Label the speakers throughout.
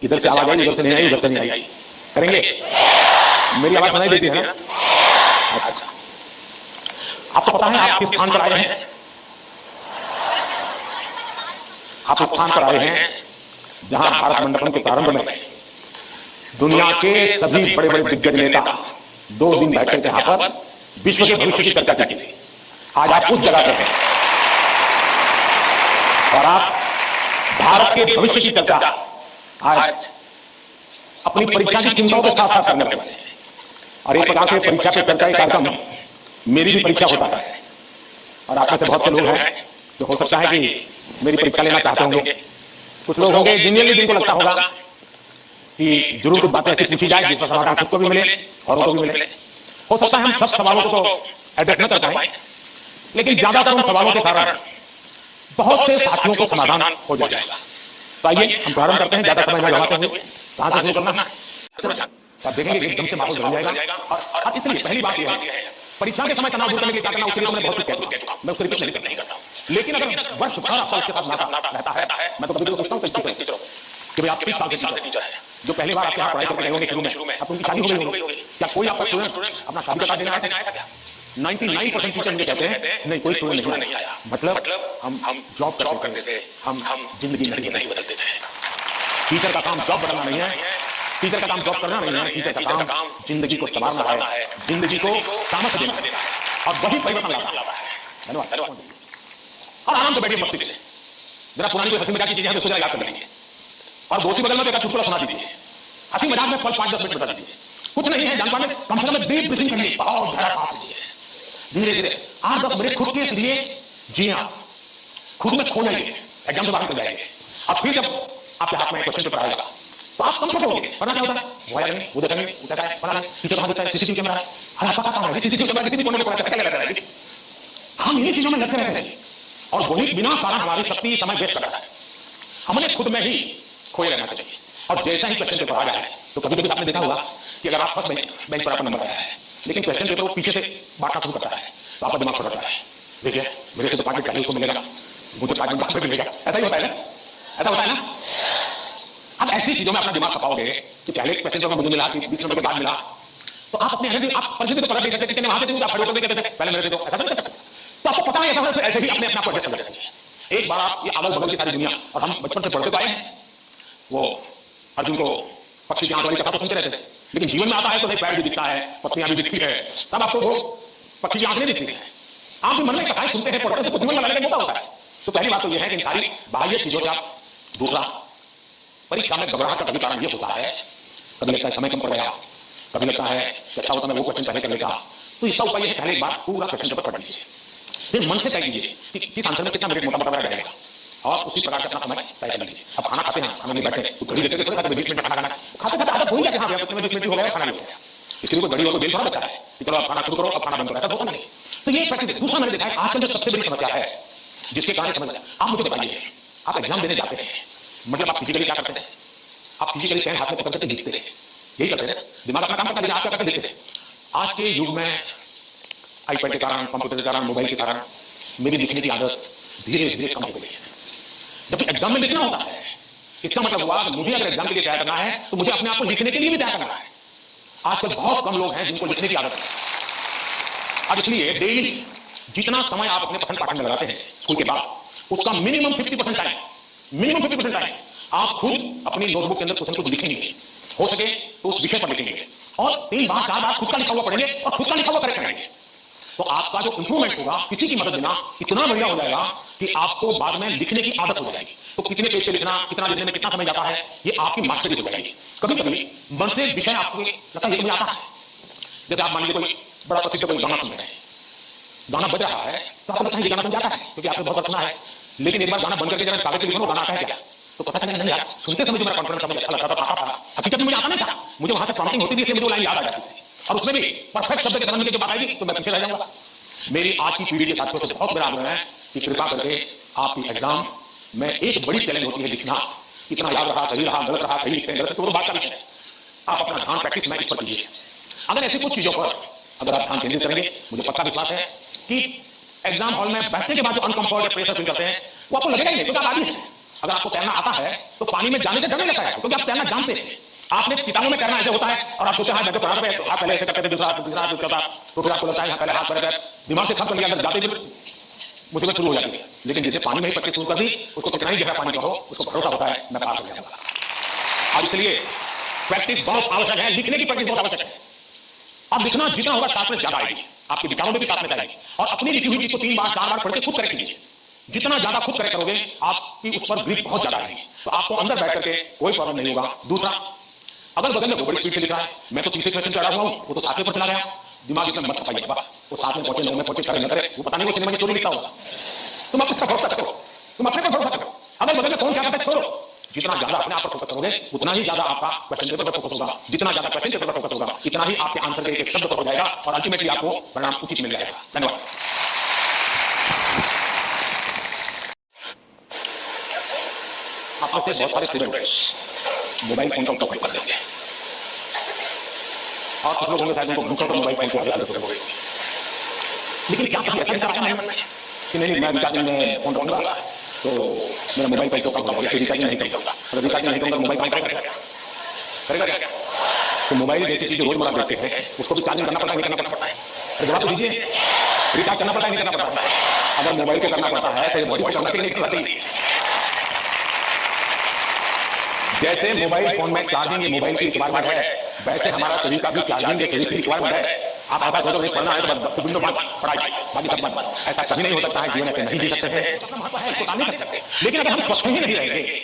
Speaker 1: इधर से आवाज आई, उधर से नहीं आई, उधर से नहीं आई, करेंगे? मेरी आवाज सुनाई देती है ना? अच्छा, आपको पता है आप किस स्थान पर आए हैं? आप उस स्थान पर आए हैं जहां भारत मंडपम के प्रारंभ में दुनिया के सभी बड़े बड़े दिग्गज नेता 2 दिन बैठकर के यहां पर विश्व के भविष्य की चर्चा की थी। आज आप उस जगह पर हैं और आप भारत के भविष्य की चर्चा आज अपनी परीक्षा की चिंताओं के साथ साथ करने वाले हैं। और एक प्रकार से परीक्षा पे चर्चा का कार्यक्रम मेरी भी परीक्षा होता है और आप में से बहुत से लोग हैं जो हो सकता है कि मेरी परीक्षा लेना चाहते होंगे। कुछ लोग होंगे जिनमें जिनको लगता होगा कि जरूर कुछ बातें ऐसी पूछी जाए जिसका समाधान खुद को भी मिले और उनको भी मिले। हो सकता है हम सब सवालों को तो एड्रेस न कर पाए, लेकिन ज्यादातर उन सवालों के कारण बहुत से साथियों को समाधान हो जाएगा। तो आइए हम प्रारंभ करते हैं, ज्यादा समय न गंवाते हुए। कहां से शुरू करना है? आप देखेंगे एकदम से माहौल बन जाएगा। और इसलिए पहली बात यह है, परीक्षा के समय तनाव दूर करने के लिए क्या करना, उसके लिए मैंने बहुत कुछ कह दिया, मैं उसको रिपीट नहीं करता हूं। लेकिन अगर वर्ष भर आपका उसके साथ नाता रहता है, मैं तो कभी तो पूछता हूं कि भाई आप 30 साल से टीचर है, जो पहली बार आप यहाँ पढ़ाई करके होंगे शुरू में, अब उनकी शादी हो गई होगी, क्या कोई आपका स्टूडेंट अपना शादी का देना आया था? 99% टीचर मुझे कहते हैं नहीं, कोई स्टूडेंट नहीं आया। मतलब हम जॉब करते थे, हम जिंदगी नहीं बदलते थे। टीचर का काम जॉब बदलना नहीं है, टीचर का काम जॉब करना नहीं है, टीचर का काम जिंदगी को संवारना है, जिंदगी को सामर्थ्य देना है और वही परिवर्तन लाता है। धन्यवाद। और आराम से बैठिए मस्ती से, जरा पुरानी कोई हंसी मजाक की चीजें हैं तो उसको जरा याद कर लीजिए और दोस्ती बगल में एक चुटकुला सुना दीजिए। हंसी मजाक में 5-10 मिनट बता दीजिए, कुछ नहीं है जानकार में, कम से कम डीप ब्रीथिंग करिए, बहुत गहरा सांस लीजिए, धीरे धीरे 8-10 मिनट खुद के लिए जिए, खुद में खो जाइए, एग्जाम से बाहर निकल जाएंगे। और फिर जब आपके हाथ में क्वेश्चन पेपर आएगा तो आप कंफर्ट होंगे। वरना क्या होता है, वो आया नहीं, वो देखा नहीं, वो कहता है बना नहीं, टीचर कहां देता है, सीसीटीवी कैमरा है, अरे आपका काम है सीसीटीवी कैमरा किसी भी कोने में पड़ा है, क्या लगता है? हम इन्हीं चीजों में लगते रहते हैं और वही बिना कारण हमारी शक्ति समय वेस्ट कर रहा है। हमने खुद में ही खोए रहना चाहिए। और जैसा ही क्वेश्चन पेपर आ गया है तो कभी कभी आपने देखा होगा कि अगर आप फर्स्ट बेंच पर आपका नंबर आया है लेकिन क्वेश्चन पेपर वो पीछे से बांटना शुरू करता है तो आपका दिमाग खुल रहा है, देखिए मेरे से डिपार्टमेंट चाहिए उसको मिलेगा, मुझे डिपार्टमेंट बाद में मिलेगा। ऐसा ही होता है ना, ऐसा होता है ना। अब ऐसी चीजों में अपना दिमाग खपाओगे कि पहले क्वेश्चन पेपर मुझे मिला, 20 नंबर के बाद मिला, तो आप अपने एनर्जी आप परिस्थिति को पलट नहीं सकते कि वहां से आप खड़े होकर कहते थे पहले मेरे से दो, ऐसा नहीं कर सकते। तो आपको पता है ऐसा होता है, ऐसे ही अपने आप को एडजस्ट कर लेना चाहिए। एक बार आप ये अगल बगल की सारी दुनिया, और हम बचपन से पढ़ते तो आए हैं, वो अर्जुन को पक्षी की आंख वाली कथा तो सुनते रहते थे, लेकिन जीवन में आता है तो नहीं, पैर भी दिखता है, पत्नियां भी दिखती है, तब आपको वो पक्षी की आंख नहीं दिखती है। आप भी मन में कथाएं सुनते हैं, पढ़ते हैं, जीवन में अलग अलग होता है। तो पहली बात तो यह है कि इन सारी बाह्य चीजों से आप दूसरा, परीक्षा में घबराहट का कभी कारण यह होता है, कभी लगता है समय कम पड़ गया, कभी लगता है कि अच्छा होता मैं वो क्वेश्चन पहले कर लेता। तो इसका उपाय है पहले एक बार पूरा क्वेश्चन पेपर पढ़ लीजिए, फिर मन से तय कीजिए कि किस आंसर में कितना मिनट मोटा मोटा रहेगा और उसी प्रकार से अपना समय तय कर लीजिए। अब खाना खाते हैं, खाना नहीं बैठे तो घड़ी देखते थोड़ा 20 मिनट खाना खाना, खाते खाते आदत हो ही जाती है, 20 मिनट हो गया खाना नहीं हो गया, इसके लिए कोई घड़ी और कोई बेल थोड़ा बचा है कि चलो आप खाना शुरू करो, अब खाना बंद करो, ऐसा होता नहीं। तो ये प्रैक्टिस। दूसरा मैंने देखा है आजकल जो सबसे बड़ी समस्या है जिसके कारण समझ, आप मुझे बताइए, आप एग्जाम देने जाते हैं, मतलब आप फिजिकली क्या करते थे? आप फिजिकली पेन हाथ में पकड़ के लिखते थे, यही करते थे, दिमाग अपना काम करता है, आप क्या करते लिखते थे। आज के युग में आईपैड के कारण, कंप्यूटर के कारण, मोबाइल के कारण मेरी लिखने की आदत धीरे धीरे कम हो गई है। जब एग्जाम में लिखना होता है, इसका मतलब हुआ मुझे अगर एग्जाम के लिए तैयार करना है तो मुझे अपने आप को लिखने के लिए भी तैयार करना है। आजकल बहुत कम लोग हैं जिनको लिखने की आदत है। अब इसलिए डेली जितना समय आप अपने पठन पाठन में लगाते हैं स्कूल के बाद, उसका मिनिमम 50% टाइम आप खुद अपनी नोटबुक के अंदर कुछ न कुछ लिखेंगे, हो सके तो उस विषय पर लिखेंगे और 3 बार 4 बार खुद का लिखा हुआ पढ़ेंगे और खुद का लिखा हुआ करेक्ट करेंगे। तो आपका जो इंप्रूवमेंट होगा किसी की मदद बिना इतना बढ़िया हो जाएगा कि आपको बाद में लिखने की आदत हो जाएगी। तो कितने पेज पे लिखना, कितना लिखने में कितना समय जाता है, ये आपकी मास्टरी हो जाएगी। कभी कभी मन से विषय आपको लगता है ये मुझे आता है, जैसे आप मान लीजिए कोई बड़ा प्रसिद्ध कोई गाना सुन रहे हैं, गाना बज रहा है तो आपको लगता है ये गाना बन जाता है क्योंकि आपने बहुत सुना है, लेकिन एक बार गाना बंद करके जरा कागज पे लिखो गाना आता है क्या, तो पता चला नहीं यार, सुनते समय जो मेरा कॉन्फिडेंस था, मुझे अच्छा लगता था, हकीकत में मुझे आता नहीं था, मुझे वहां से प्रॉम्प्टिंग होती थी, इसलिए मुझे वो लाइन याद आ जाती थी और उसमें भी परफेक्ट शब्द के समझ में जो बात आएगी तो मैं पीछे रह जाऊंगा। मेरी आज की पीढ़ी के साथियों से बहुत बड़ा आग्रह है कि कृपा करके आपकी एग्जाम में एक बड़ी चैलेंज होती है लिखना, कितना याद रहा, सही रहा, गलत रहा, सही लिखते हैं गलत, तो वो बात का विषय है। आप अपना ध्यान प्रैक्टिस में इस पर कीजिए। अगर ऐसी कुछ चीजों पर अगर आप ध्यान केंद्रित करेंगे, मुझे पक्का विश्वास है कि एग्जाम हॉल में बैठने के बाद जो अनकंफर्ट प्रेशर फील करते हैं वो आपको लगेगा ही नहीं, क्योंकि आप आदि हैं, अगर आपको तैरना आता है तो पानी में जाने से डर नहीं लगता है, क्योंकि आप तैरना जानते हैं। आपने किताबों में तैरना ऐसे होता है और आप सोचते हैं पढ़ा पे आप पहले ऐसे करते थे, दूसरा चौथा, तो फिर आपको लगता है पहले हाथ पैर दिमाग से खत्म कर लिया, अंदर जाते हुए मुसीबत शुरू हो जाती है। लेकिन जिसे पानी में ही प्रैक्टिस शुरू कर दी, उसको कितना ही गहरा पानी का हो, उसको भरोसा होता है मैं पार हो जाऊंगा। और इसलिए प्रैक्टिस बहुत आवश्यक है, लिखने की प्रैक्टिस बहुत आवश्यक है। अब लिखना जितना होगा साथ में ज्यादा आएगी, आपके विचारों में भी साथ में जाएगी। और अपनी लिखी हुई चीज को 3 बार 4 बार पढ़ के खुद करेक्ट कीजिए। जितना ज्यादा खुद करेक्ट करोगे, आपकी उस पर ग्रिप बहुत ज्यादा आएगी, तो आपको अंदर बैठ करके कोई प्रॉब्लम नहीं होगा। दूसरा, अगल बगल में वो बड़ी स्पीड से लिख रहा है, मैं तो तीसरे क्वेश्चन पे अड़ा हुआ हूं, वो तो 7वें पर चला गया, दिमाग इतना मत खपाइए बाबा, वो 7 में पहुंचे 9 में पहुंचे करे न करे, वो पता नहीं वो सिनेमा की स्टोरी लिखता होगा। तुम अपने पर भरोसा करो, तुम अपने पर भरोसा करो। अगल बगल में कौन क्या करता है छोड़ो। जितना ज्यादा अपने आप पर फोकस करोगे, उतना ही ज्यादा आपका क्वेश्चन पेपर पर फोकस होगा। जितना ज्यादा क्वेश्चन पेपर पर फोकस होगा, इतना ही आपके आंसर के एक शब्द पर हो जाएगा और अल्टीमेटली आपको परिणाम उचित मिल जाएगा। धन्यवाद। आप में से बहुत सारे स्टूडेंट्स मोबाइल फोन का उपयोग कर लेंगे और कुछ लोग होंगे शायद उनको भूखा मोबाइल फोन की आदत हो गई। लेकिन क्या कभी ऐसा आता है कि नहीं मैं रिचार्जिंग में फोन रखूंगा तो मेरा मोबाइल का उपयोग कम होगा, रिचार्जिंग नहीं करूंगा, अगर रिचार्जिंग नहीं करूंगा मोबाइल काम करेगा क्या? तो मोबाइल जैसी चीजें रोजमर्रा देखते हैं, उसको भी चार्जिंग करना पड़ता है, नहीं करना पड़ता है? जवाब दीजिए, रिचार्ज करना पड़ता है, नहीं करना पड़ता है? अगर मोबाइल को करना पड़ता है तो बॉडी को करना नहीं करती। जैसे मोबाइल फोन में चार्जिंग मोबाइल की रिक्वायरमेंट है, वैसे हमारा शरीर का भी चार्जिंग शरीर की रिक्वायरमेंट है। आप ऐसा सोचो नहीं पढ़ना है तो बिंदु बात पढ़ाई बाकी सब बात, ऐसा कभी नहीं हो सकता है। जीवन ऐसे नहीं जी सकते हैं, इसको नहीं कर सकते। लेकिन अगर हम स्वस्थ ही नहीं रहेंगे,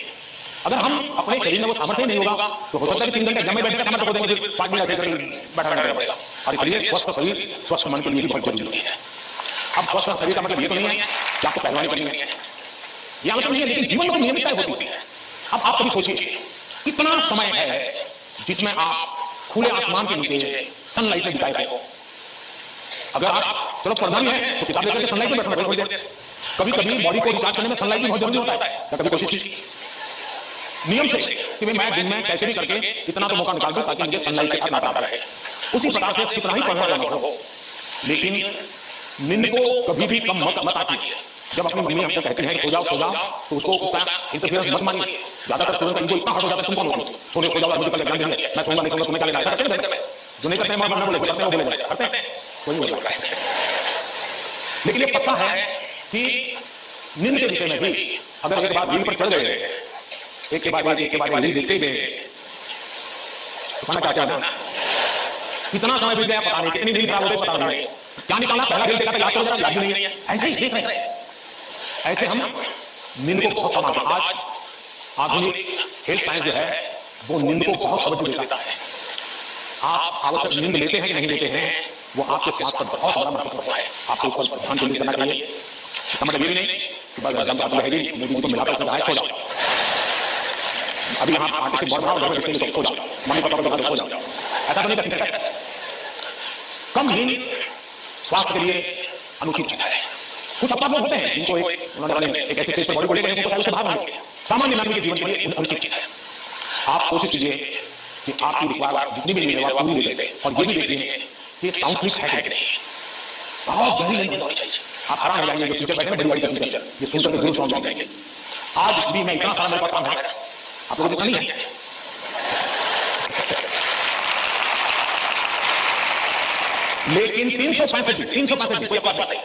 Speaker 1: अगर हम अपने शरीर में वो सामर्थ्य नहीं होगा, तो हो सकता है 3 घंटे जमे बैठे सामर्थ्य को देंगे, फिर 5 मिनट ऐसे बैठा रहना पड़ेगा। और इसलिए स्वस्थ शरीर स्वस्थ मन के लिए भी बहुत जरूरी है। अब स्वस्थ शरीर का मतलब ये तो नहीं है कि आपको पहलवानी करनी है, यह मतलब नहीं है, लेकिन जीवन में नियमितता होती है। अब आप कभी सोचिए कितना समय है जिसमें आप खुले आसमान के नीचे सनलाइट में बिताए हो। अगर आप चलो पढ़ना भी है तो किताब लेकर सनलाइट में बैठना थोड़ी देर। कभी कभी बॉडी को रिचार्ज करने में सनलाइट भी बहुत जरूरी होता है। कभी कोशिश की नियम से कि मैं दिन में कैसे भी करके इतना तो मौका निकाल दूं ताकि मुझे सनलाइट के साथ आता रहे। उसी प्रकार से कितना ही पढ़ना हो, लेकिन नींद को कभी भी कम मत आती है। जब अपनी मम्मी हमसे कहती है कि सो जाओ तो उसको उसका इंटरफेरेंस मत मानिए। ज्यादातर स्टूडेंट का इनको इतना हट हो जाता है, तुम कौन हो सोने सो जाओ, मुझे कल एग्जाम देंगे, मैं सोऊंगा नहीं सोऊंगा तुम्हें क्या लेना है? जो नहीं करते हैं बोले करते हैं, बोले करते हैं, कोई नहीं बोलता है। लेकिन ये पता है कि नींद के विषय में भी अगर एक बार रील पर चढ़ गए, एक के बाद रील देखते गए, तो क्या चाहना कितना समय बीत गया पता नहीं, कितनी नींद खराब हो गई पता नहीं, क्या निकाला पहला रील देखा था याद तो याद नहीं है, ऐसे ही देख रहे हैं। ऐसे हम नींद को बहुत समाते हैं। आज आधुनिक हेल्थ साइंस जो है वो नींद को बहुत तवज्जो देता है। आप आवश्यक नींद लेते हैं कि नहीं लेते हैं, वो आपके स्वास्थ्य पर बहुत बड़ा महत्व रखता है। आपको उस पर ध्यान केंद्रित करना चाहिए। इसका मतलब ये नहीं कि बस एग्जाम चालू रहेगी मुझे तो मिलाकर सो जाओ, अभी यहाँ आटे से बहुत बड़ा सो जाओ, मम्मी पापा को सो जाओ, ऐसा तो नहीं कर सकते। कम नींद स्वास्थ्य के लिए अनुचित है। कुछ अपना लोग होते हैं जिनको एक ऐसे स्टेज पर बॉडी को लेकर उनको उससे भाग होंगे, सामान्य मानव के जीवन के लिए अनुचित है। आप कोशिश कीजिए कि आपकी रिक्वायरमेंट जितनी भी नींद है वो पूरी ले लें, और ये भी देखिए कि साउंड स्लीप है कि नहीं। बहुत गहरी नींद होनी चाहिए। आप आराम हो जाएंगे, जो टीचर बैठे बड़ी बड़ी टीचर ये सुनकर के दूर सो जाएंगे। आज भी मैं इतना सारा मेरे पास काम है, आप लोगों को नहीं है। लेकिन 365 कोई बात नहीं।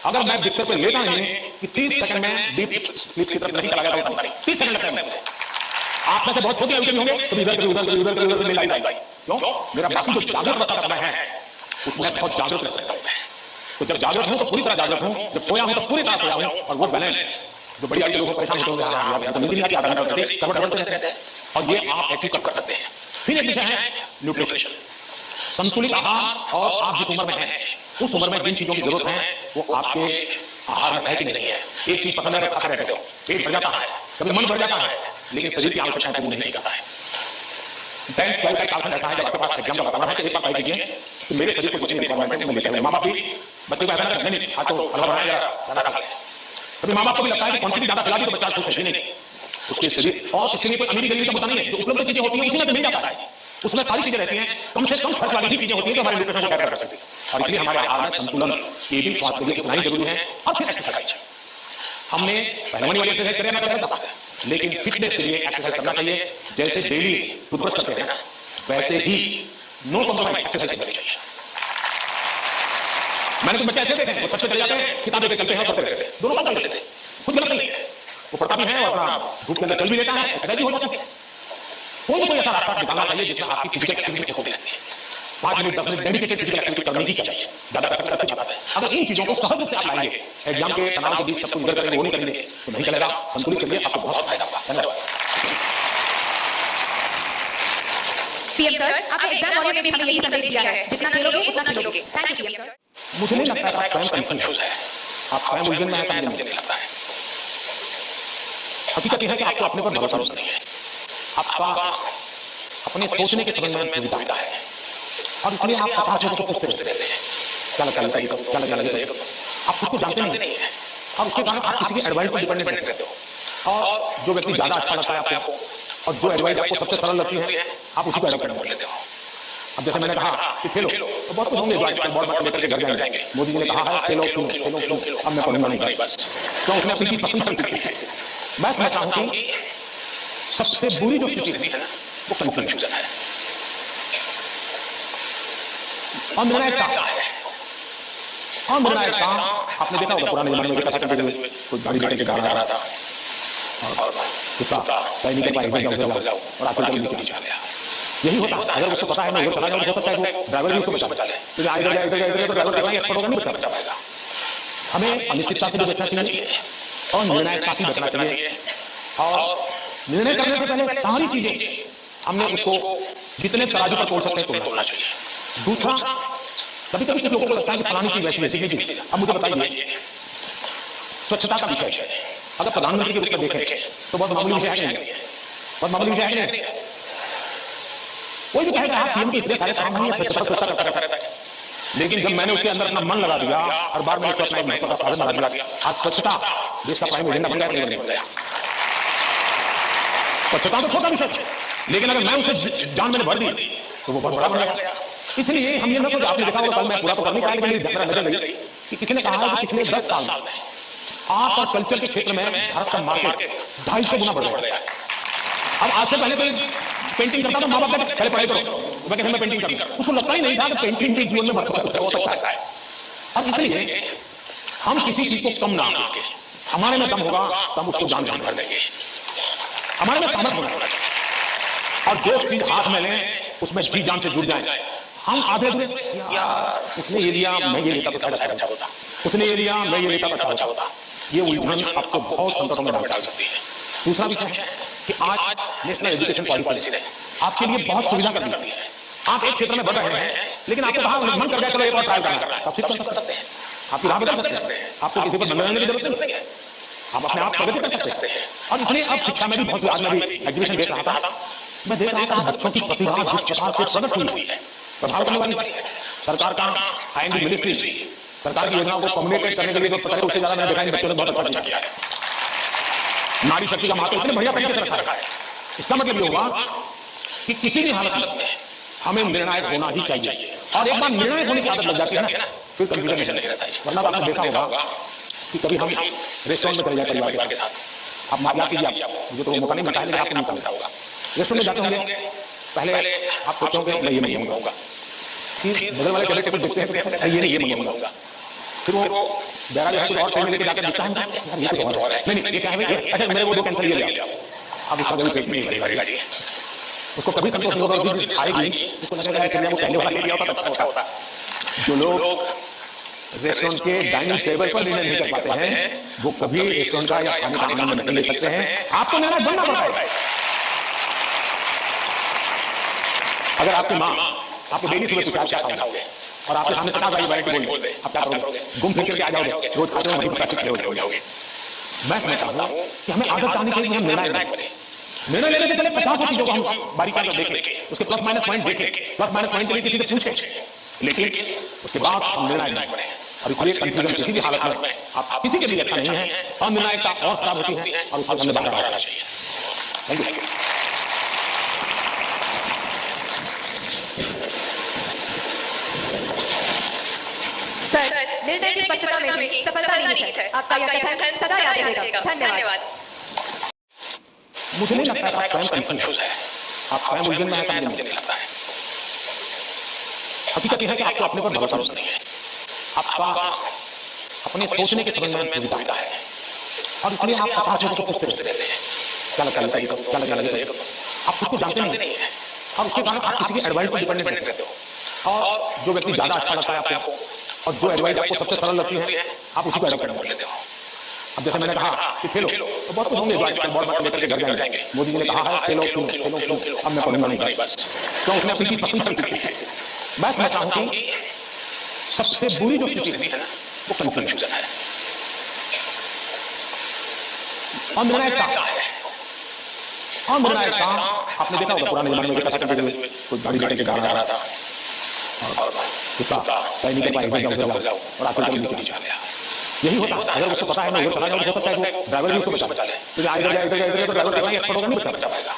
Speaker 1: अगर मैं बिस्तर पर लेता नहीं कि 30 सेकंड में डीप स्लीप की तरफ नहीं चला गया, 30 सेकंड लगता है। आप में से बहुत छोटे अभी होंगे तो इधर उधर मिल जाएगा। क्यों? मेरा बाकी जो जागृत अवस्था समय है उसमें बहुत जागृत रहता है। तो जब जागृत हूं तो पूरी तरह जागृत हूं, जब सोया हूं तो पूरी तरह सोया हूं। और वो बैलेंस जो बड़ी आदमी लोग परेशान होते हैं तो नींद नहीं आधा घंटा करते रहते हैं, और ये आप एक्टिव कर सकते हैं। फिर एक विषय है न्यूट्रिशन, संतुलित आहार। और आप जिस उम्र में हैं उस उम्र में जिन चीजों की जरूरत है वो आपके आहार में है कि नहीं है। एक चीज पसंद है खाते रहते हो, पेट भर जाता है, कभी मन भर जाता है, लेकिन शरीर की आवश्यकताएं पूरी नहीं करता है। 10th 12th का कालखंड ऐसा है जब आपके पास एग्जाम का वातावरण है तो एक बार तय कीजिए कि मेरे शरीर को जितनी रिक्वायरमेंट है मैं लेते हैं। माँ बाप भी बच्चे को ऐसा करते नहीं, आज तो हलवा बनाया ज्यादा खा ले। कभी माँ बाप को भी लगता है कि क्वांटिटी ज्यादा खिला दी तो बच्चा खुश है नहीं। उसके शरीर और इसके लिए कोई अमीरी गरीबी का मुद्दा नहीं है। जो उपलब्ध चीजें होती हैं उसी में तो मिल जाता है, उसमें सारी चीजें रहती हैं। कम से कम खर्च वाली भी चीजें होती हैं जो हमारे न्यूट्रिशन को कैटर कर सकती है। और इसलिए हमारे आहार में संतुलन ये भी स्वास्थ्य के लिए उतना ही जरूरी है। और फिर एक्सरसाइज, हमने पहलवानी वाली एक्सरसाइज करें ना लेकिन फिटनेस के लिए एक्सरसाइज करना चाहिए। जैसे डेली टूथब्रश करते हैं ना, वैसे ही नो कॉम्प्रोमाइज एक्सरसाइज करनी चाहिए। मैंने तो बच्चे ऐसे देखे, वो छत पे चले जाते हैं, किताबें चलते हैं और पढ़ते रहते हैं, दोनों काम कर लेते हैं, कुछ गलत नहीं है। वो पढ़ता भी है और अपना धूप के अंदर चल भी लेता है, एक्सरसाइज भी हो जाती है। कोई ऐसा रास्ता निकालना चाहिए जिसमें आपकी फिजिकल एक्टिविटी होती रहती है। 5 minute 10 minute dedicated physical activity करनी ही चाहिए, ज्यादा कर सकते हैं। अगर इन चीजों को सहज रूप से आप लाएंगे, एग्जाम के तनाव के बीच सब कुछ करेंगे, वो नहीं करेंगे तो नहीं चलेगा। संतुलित करिए, आपको बहुत फायदा होगा। धन्यवाद।
Speaker 2: पीएम सर, आपने एग्जाम वॉरियर में भी हमें यही संदेश दिया है, जितना खेलोगे उतना खिलोगे। Thank you PM sir.
Speaker 1: मुझे नहीं लगता आप स्वयं कंफ्यूज है, आप स्वयं उलझन में है, मुझे नहीं लगता है। हकीकत यह है कि आपको अपने पर भरोसा नहीं है, आपका अपने सोचने के संबंध में दुविधा है, और इसलिए आप 50 लोगों को पूछते रहते हैं क्या लगता है, क्या लगता है, आप खुद को जानते नहीं है, और उसके कारण आप किसी के एडवाइस पर डिपेंडेंट रहते हो। और जो व्यक्ति ज्यादा अच्छा लगता है आपको, और जो एडवाइस आपको सबसे सरल लगती है, आप उसी को एडॉप्ट कर लेते हो। अब जैसे मैंने कहा कि खेलो, तो बहुत कुछ होंगे, बहुत बात लेकर के घर जाएंगे। मोदी जी ने कहा है खेलो खेलो खेलो खेलो, अब मैं पढ़ूंगा नहीं बस, तो उसने अपनी चीज पसंद कर दी है। मैं समझता हूं कि सबसे बुरी जो स्थिति है वो कंफ्यूजन है और निर्णायकता है। और निर्णायकता आपने देखा होगा पुराने जमाने में कैसा करते थे, कोई गाड़ी लेकर के जा रहा था और कुत्ता तय नहीं कर पाएगा जाओ और आखिर नीचे आ गया। यही होता है, अगर उसको पता है मैं उधर चला जाऊँ, हो सकता है वो ड्राइवर भी उसको बचा ले, क्योंकि आगे तो ड्राइवर कितना एक्सपर्ट होगा नहीं बचा पाएगा। हमें अनिश्चितता से भी बचना चाहिए और निर्णायकता से बचना चाहिए, और निर्णय करने से पहले सारी चीजें हमने उसको जितने तराजू पर तोड़ सकते हैं तोड़ना चाहिए। दूसरा, कभी कभी कुछ लोगों को लगता है कि फलानी चीज वैसी वैसी नहीं थी। अब मुझे बताइए, स्वच्छता का विषय है, अगर प्रधानमंत्री के रूप में देखें तो बहुत मामूली विषय है, नहीं बहुत मामूली विषय है नहीं। कोई भी कहेगा पीएम के इतने सारे काम नहीं है, स्वच्छता करता रहता है, लेकिन जब मैंने उसके अंदर अपना मन लगा दिया, हर बार मैंने अपना एक महत्व का साधन बना दिया, आज स्वच्छता देश का प्राइम एजेंडा बन गया। स्वच्छता तो छोटा विषय, लेकिन अगर मैं उसे जान मैंने भर दी तो वो बहुत बड़ा बन गया। इसलिए हम ये ना कुछ आपने देखा होगा, कल मैं पूरा तो कर नहीं पाया, लेकिन मेरी नजर लगी कि किसी ने कहा है कि पिछले 10 साल में आर्ट और कल्चर के क्षेत्र में भारत का मार्केट 250 गुना बढ़ गया है। अब आज से पहले तो पेंटिंग करता था, माँ बाप कहते पहले पढ़ाई करो, वैकेशन में पेंटिंग करना, उसको लगता ही नहीं था कि पेंटिंग के जीवन में महत्व हो सकता है। अब इसलिए हम किसी चीज को कम ना करके, हमारे में दम होगा तो हम उसको जान भर देंगे, हमारे में सामर्थ होना चाहिए, और जो चीज हाथ में लें उसमें जी जान से जुड़ जाए। हम आधे यार उसने ये लिया मैं ये लेता तो शायद अच्छा होता, उसने ये लिया मैं ये लेता तो अच्छा होता, ये उलझन आपको बहुत संकटों में डाल सकती है। दूसरा विषय है कि आज नेशनल एजुकेशन पॉलिसी ने आपके लिए बहुत सुविधा कर दी है। आप एक क्षेत्र में बढ़ रहे हैं, लेकिन आपको कहा मन कर गया चलो एक और ट्राई करना है, आप फिर कर सकते हैं, आपकी राह बदल सकते हैं, आपको किसी पर बनने की जरूरत नहीं है, आप अपने आप प्रगति कर सकते हैं। और इसलिए अब शिक्षा में भी बहुत, आज मैं भी एग्जीबिशन देख रहा था, मैं देख रहा था बच्चों की प्रतिभा जिस प्रकार से प्रकट हुई है, प्रभाव करने वाली है। सरकार का आईएनडी मिनिस्ट्री सरकार की योजनाओं को कम्युनिकेट करने के लिए जो पता उससे ज्यादा मैंने देखा बच्चों ने बहुत अच्छा किया है। नारी शक्ति का महत्व इसने बढ़िया तरीके से रखा है। इसका मतलब ये होगा कि किसी भी हालत में हमें निर्णायक होना ही चाहिए, और एक बार निर्णायक होने की आदत लग जाती है ना, फिर कंफ्यूजन नहीं रहता है। वरना आपने देखा होगा कि कभी हम रेस्टोरेंट में चले जाए परिवार के साथ, आप याद कीजिए, मुझे तो मौका नहीं मिलता है, लेकिन आपको मौका मिलता होगा। रेस्टोरेंट में जाते होंगे, पहले आप सोचोगे मैं ये नहीं मंगाऊंगा, फिर बगल वाले टेबल टेबल देखते हैं ये नहीं ये मंगाऊंगा, फिर वो बैरा जो है कुछ और ट्रेन में लेके जाकर देखता है यार ये कुछ और है, नहीं ये क्या है, अच्छा मेरे वो 2 कैंसिल ये ले आओ, अब उसका कभी पेट में नहीं भरेगा जी, उसको कभी संतोष नहीं होगा, आएगी उसको लगेगा कि वो पहले वाला ले लिया होता अच्छा होता। जो लोग रेस्टोरेंट के डाइनिंग टेबल पर निर्णय नहीं कर पाते हैं, वो कभी रेस्टोरेंट का या खाने का आनंद नहीं ले सकते हैं। आपको निर्णय बनना पड़ता है। अगर आपकी माँ आपको डेली सुबह सुबह क्या खाओगे और आपके सामने 50 वाली वैरायटी बोल दे, आप क्या करोगे? घूम फिर करके आ जाओगे, रोज खाते हो वहीं पर हो जाओगे। मैं समझता हूँ कि हमें आदत आनी चाहिए, हम निर्णायक बने। निर्णय लेने से पहले 50 चीजों को हम बारीकी से देखें, उसके प्लस माइनस पॉइंट देखें, प्लस माइनस पॉइंट के लिए किसी से पूछें, लेकिन उसके बाद हम निर्णायक बने। और इसलिए कंफ्यूजन किसी भी हालत में आप किसी के लिए अच्छा नहीं है, और निर्णायकता और खराब होती है, और उसको हमने बाहर आना चाहिए। Thank you.
Speaker 2: सर, निर्णय की स्पष्टता में ही सफलता निहित है। आपका यह कथन सदा याद रहेगा। धन्यवाद।
Speaker 1: मुझे नहीं लगता आप स्वयं कंफ्यूज है, आप स्वयं उलझन में है, समझ नहीं लगता है। हकीकत यह है कि आपको अपने पर भरोसा नहीं है, आपका अपने सोचने के संबंध में दुविधा है, और इसलिए आप 50 लोगों को पूछते रहते हैं क्या लगता है, क्या लगता है, आप खुद को जानते नहीं है, और उसके कारण आप किसी के एडवाइस पर डिपेंडेंट रहते हो, और जो व्यक्ति ज्यादा अच्छा लगता है आपको और जो एडवाइस आपको सबसे सरल लगती है आप उसी को एडॉप्ट कर लेते हो। अब जैसे मैंने कहा कि खेलो, तो बहुत कुछ होंगे, बहुत बात लेकर के घर जाएंगे, मोदी जी ने कहा है खेलो खेलो खेलो खेलो, अब मैं पढ़ूंगा नहीं बस, तो उसने अपनी चीज पसंद कर दी है। बस मैं चाहूं कि सबसे बुरी जो स्थिति है ना वो कंफ्यूजन है और निर्णायकता है। और निर्णायकता आपने देखा होगा पुराने जमाने में कैसा करते थे, कोई गाड़ी लेकर के जा रहा था और कुत्ता सही नहीं कर पाएगा जाओ और आखिर में नीचे आ गया। यही होता है, अगर उसको पता है ना उधर चला जाओ, हो सकता है वो ड्राइवर भी उसको बचा ले, तो ड्राइवर कितना एक्सपर्ट होगा नहीं बचा पाएगा।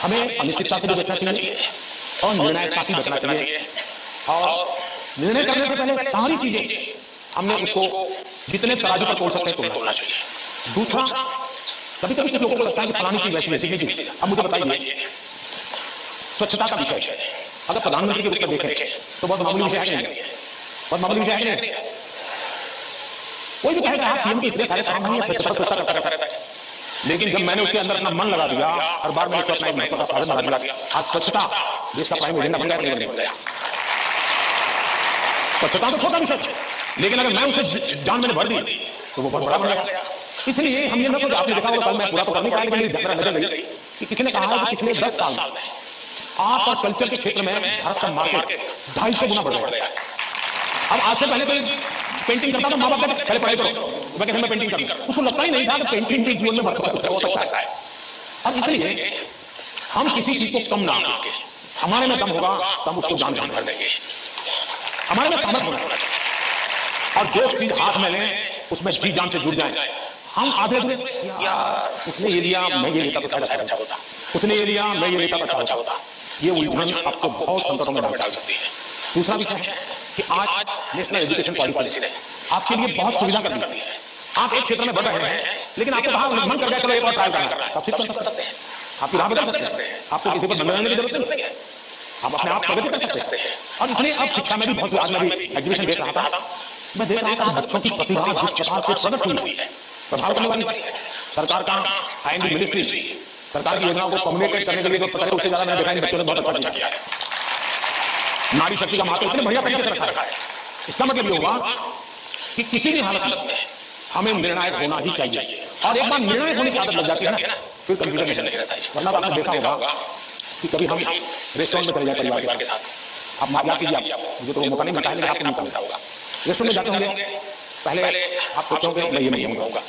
Speaker 1: हमें अनिश्चितता से भी बचना चाहिए और निर्णायकता से बचना चाहिए, और निर्णय करने से पहले सारी चीजें हमने उसको जितने तराजू पर तोल सकते हैं तोलना चाहिए। दूसरा, कभी कभी कुछ लोगों को लगता है कि फलानी चीज वैसी वैसी नहीं थी। अब मुझे बताइए, स्वच्छता का विषय अगर प्रधानमंत्री के रूप में देखें तो बहुत मामूली विषय है नहीं, बहुत मामूली विषय है नहीं। कोई भी कहेगा पीएम के इतने सारे काम नहीं है, स्वच्छता करता रहता है, लेकिन जब मैंने उसके अंदर अपना मन लगा दिया हर बार मैंने अपना एक महत्व का साधन बना दिया, आज स्वच्छता देश का प्राइम एजेंडा बन गया। स्वच्छता तो छोटा विषय, लेकिन अगर मैं उसे जान मैंने भर दी तो वो बहुत बड़ा बन गया। इसलिए हमने ना कुछ आपने देखा होगा, कल मैं पूरा तो कर नहीं पाया, लेकिन मेरी नजर गई कि किसी ने कहा कि पिछले 10 साल में आर्ट और कल्चर के क्षेत्र में भारत का मार्केट 250 गुना बढ़ गया है। अब आज से पहले तो पेंटिंग करता था, माँ बाप कहते पहले पढ़ाई करो, मैं कहते मैं पेंटिंग करूंगा, उसको लगता ही नहीं था कि पेंटिंग के जीवन में हो सकता है। और इसलिए हम किसी चीज को कम ना करके, हमारे में दम होगा तो हम उसको जान भर देंगे, हमारे में सामर्थ होना चाहिए, और जो चीज हाथ में लें उसमें जी जान से जुड़ जाए। हम आधे यार उसने ये लिया मैं ये लेता तो अच्छा होता, उसने ये लिया मैं ये लेता तो अच्छा होता, ये उलझन आपको बहुत संकटों में डाल सकती है। दूसरा विषय है कि आज नेशनल एजुकेशन पॉलिसी ने आपके लिए बहुत सुविधा कर दी है। आप एक क्षेत्र में बढ़ रहे हैं, लेकिन आपको कहा मन कर गया चलो एक और ट्राई करना है, आप कर सकते हैं, आपकी राह बदल सकते हैं, आपको किसी पर बदलने की जरूरत नहीं है, आप अपने आप प्रगति कर सकते हैं। और इसलिए अब शिक्षा में भी बहुत, आज मैं भी एग्जीबिशन देख रहा था, मैं देख रहा था बच्चों की प्रतिभा जिस प्रकार से प्रकट हुई है, प्रभाव करने वाली है। सरकार का आईएनडी मिनिस्ट्री सरकार की योजनाओं को कम्युनिकेट करने के लिए जो पता है उससे ज्यादा मैंने देखा बच्चों ने बहुत अच्छा किया है। नारी शक्ति का महत्व इतने बढ़िया तरीके से रखा है। इसका मतलब ये होगा कि किसी भी हालत में हमें निर्णायक होना ही चाहिए, और एक बार निर्णायक होने की आदत लग जाती है ना फिर कंफ्यूजन नहीं रहता है। वरना आपने देखा होगा कि कभी हम रेस्टोरेंट में चले जाए परिवार के साथ, आप याद कीजिए, मुझे तो मौका नहीं मिलता है लेकिन आपको नहीं मिलता होगा, रेस्टोरेंट में जाते होंगे, पहले आप सोचोगे मैं ये नहीं मंगाऊंगा,